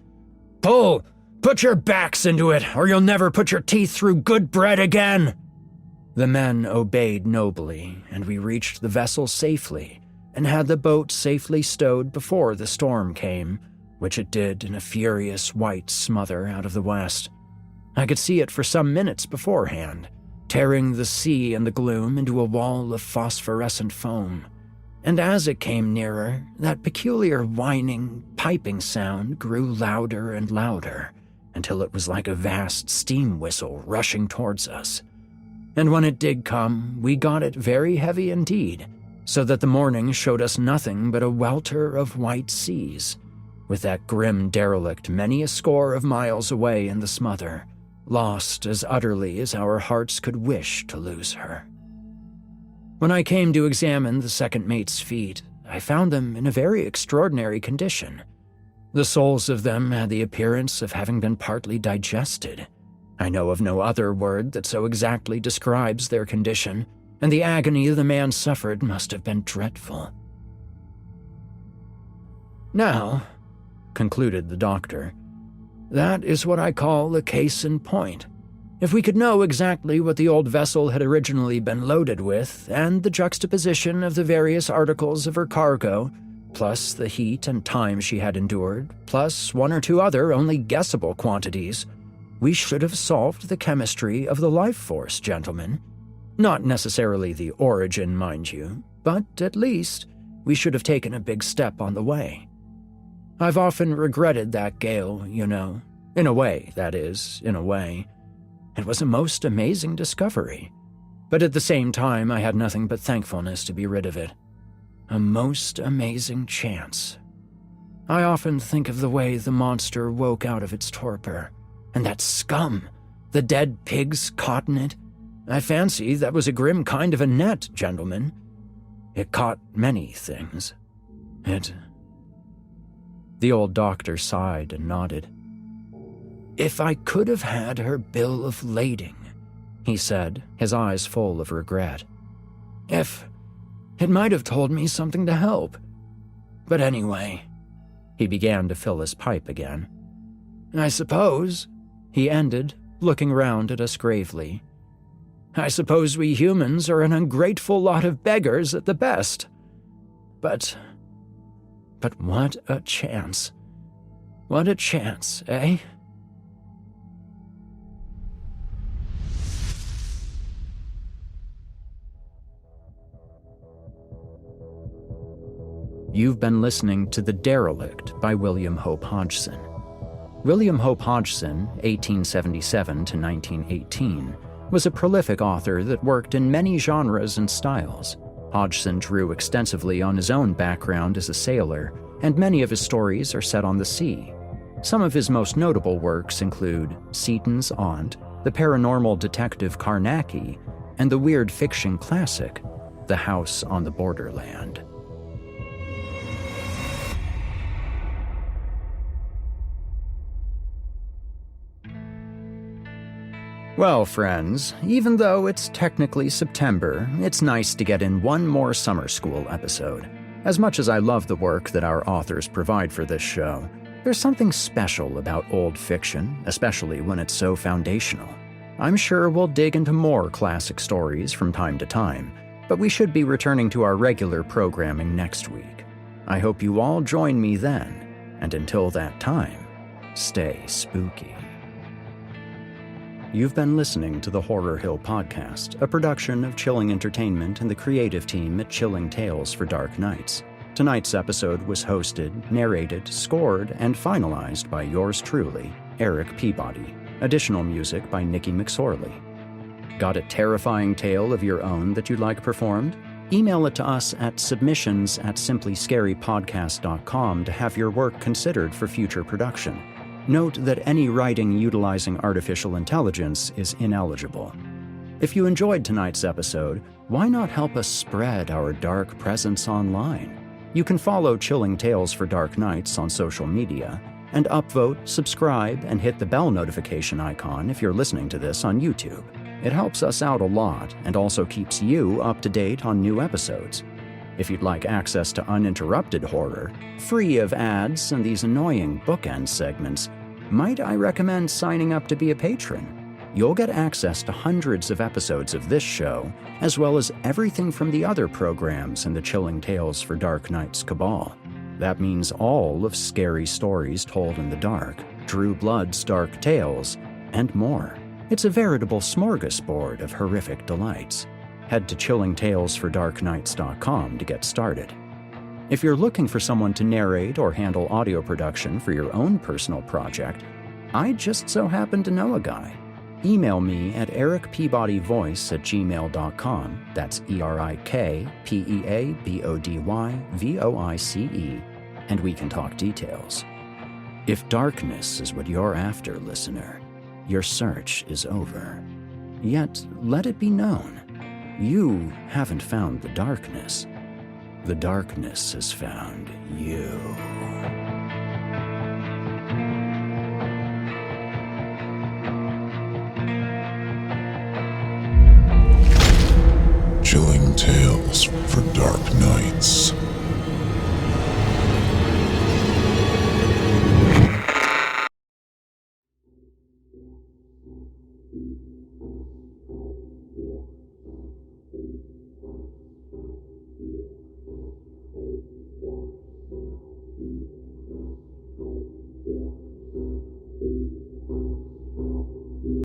"Pull! Put your backs into it, or you'll never put your teeth through good bread again!" The men obeyed nobly, and we reached the vessel safely, and had the boat safely stowed before the storm came, which it did in a furious white smother out of the west. I could see it for some minutes beforehand, tearing the sea and the gloom into a wall of phosphorescent foam. And as it came nearer, that peculiar whining, piping sound grew louder and louder, until it was like a vast steam whistle rushing towards us. And when it did come, we got it very heavy indeed, so that the morning showed us nothing but a welter of white seas, with that grim derelict many a score of miles away in the smother, lost as utterly as our hearts could wish to lose her. When I came to examine the second mate's feet, I found them in a very extraordinary condition. The soles of them had the appearance of having been partly digested. I know of no other word that so exactly describes their condition, and the agony the man suffered must have been dreadful. Now, concluded the doctor, that is what I call a case in point. If we could know exactly what the old vessel had originally been loaded with, and the juxtaposition of the various articles of her cargo, plus the heat and time she had endured, plus one or two other only guessable quantities, we should have solved the chemistry of the life force, gentlemen. Not necessarily the origin, mind you, but at least we should have taken a big step on the way. I've often regretted that gale, you know. In a way, that is, in a way. It was a most amazing discovery. But at the same time, I had nothing but thankfulness to be rid of it. A most amazing chance. I often think of the way the monster woke out of its torpor. And that scum, the dead pigs caught in it. I fancy that was a grim kind of a net, gentlemen. It caught many things. The old doctor sighed and nodded. If I could have had her bill of lading, he said, his eyes full of regret. If it might have told me something to help. But anyway, he began to fill his pipe again. I suppose, he ended, looking round at us gravely, I suppose we humans are an ungrateful lot of beggars at the best. But what a chance. What a chance, eh? You've been listening to The Derelict by William Hope Hodgson. William Hope Hodgson, 1877 to 1918, was a prolific author that worked in many genres and styles. Hodgson drew extensively on his own background as a sailor, and many of his stories are set on the sea. Some of his most notable works include Seaton's Aunt, the paranormal detective Carnacki, and the weird fiction classic, The House on the Borderland. Well, friends, even though it's technically September, it's nice to get in one more summer school episode. As much as I love the work that our authors provide for this show, there's something special about old fiction, especially when it's so foundational. I'm sure we'll dig into more classic stories from time to time, but we should be returning to our regular programming next week. I hope you all join me then, and until that time, stay spooky. You've been listening to the Horror Hill Podcast, a production of Chilling Entertainment and the creative team at Chilling Tales for Dark Nights. Tonight's episode was hosted, narrated, scored, and finalized by yours truly, Erik Peabody. Additional music by Nikki McSorley. Got a terrifying tale of your own that you'd like performed? Email it to us at submissions@simplyscarypodcast.com to have your work considered for future production. Note that any writing utilizing artificial intelligence is ineligible. If you enjoyed tonight's episode, why not help us spread our dark presence online? You can follow Chilling Tales for Dark Nights on social media, and upvote, subscribe, and hit the bell notification icon if you're listening to this on YouTube. It helps us out a lot and also keeps you up to date on new episodes. If you'd like access to uninterrupted horror, free of ads and these annoying bookend segments, might I recommend signing up to be a patron? You'll get access to hundreds of episodes of this show, as well as everything from the other programs in the Chilling Tales for Dark Nights cabal. That means all of Scary Stories Told in the Dark, Drew Blood's Dark Tales, and more. It's a veritable smorgasbord of horrific delights. Head to chillingtalesfordarknights.com to get started. If you're looking for someone to narrate or handle audio production for your own personal project, I just so happen to know a guy. Email me at ericpeabodyvoice@gmail.com. That's ErikPeabodyvoice, and we can talk details. If darkness is what you're after, listener, your search is over. Yet, let it be known, you haven't found the darkness. The darkness has found you. Chilling tales for dark nights.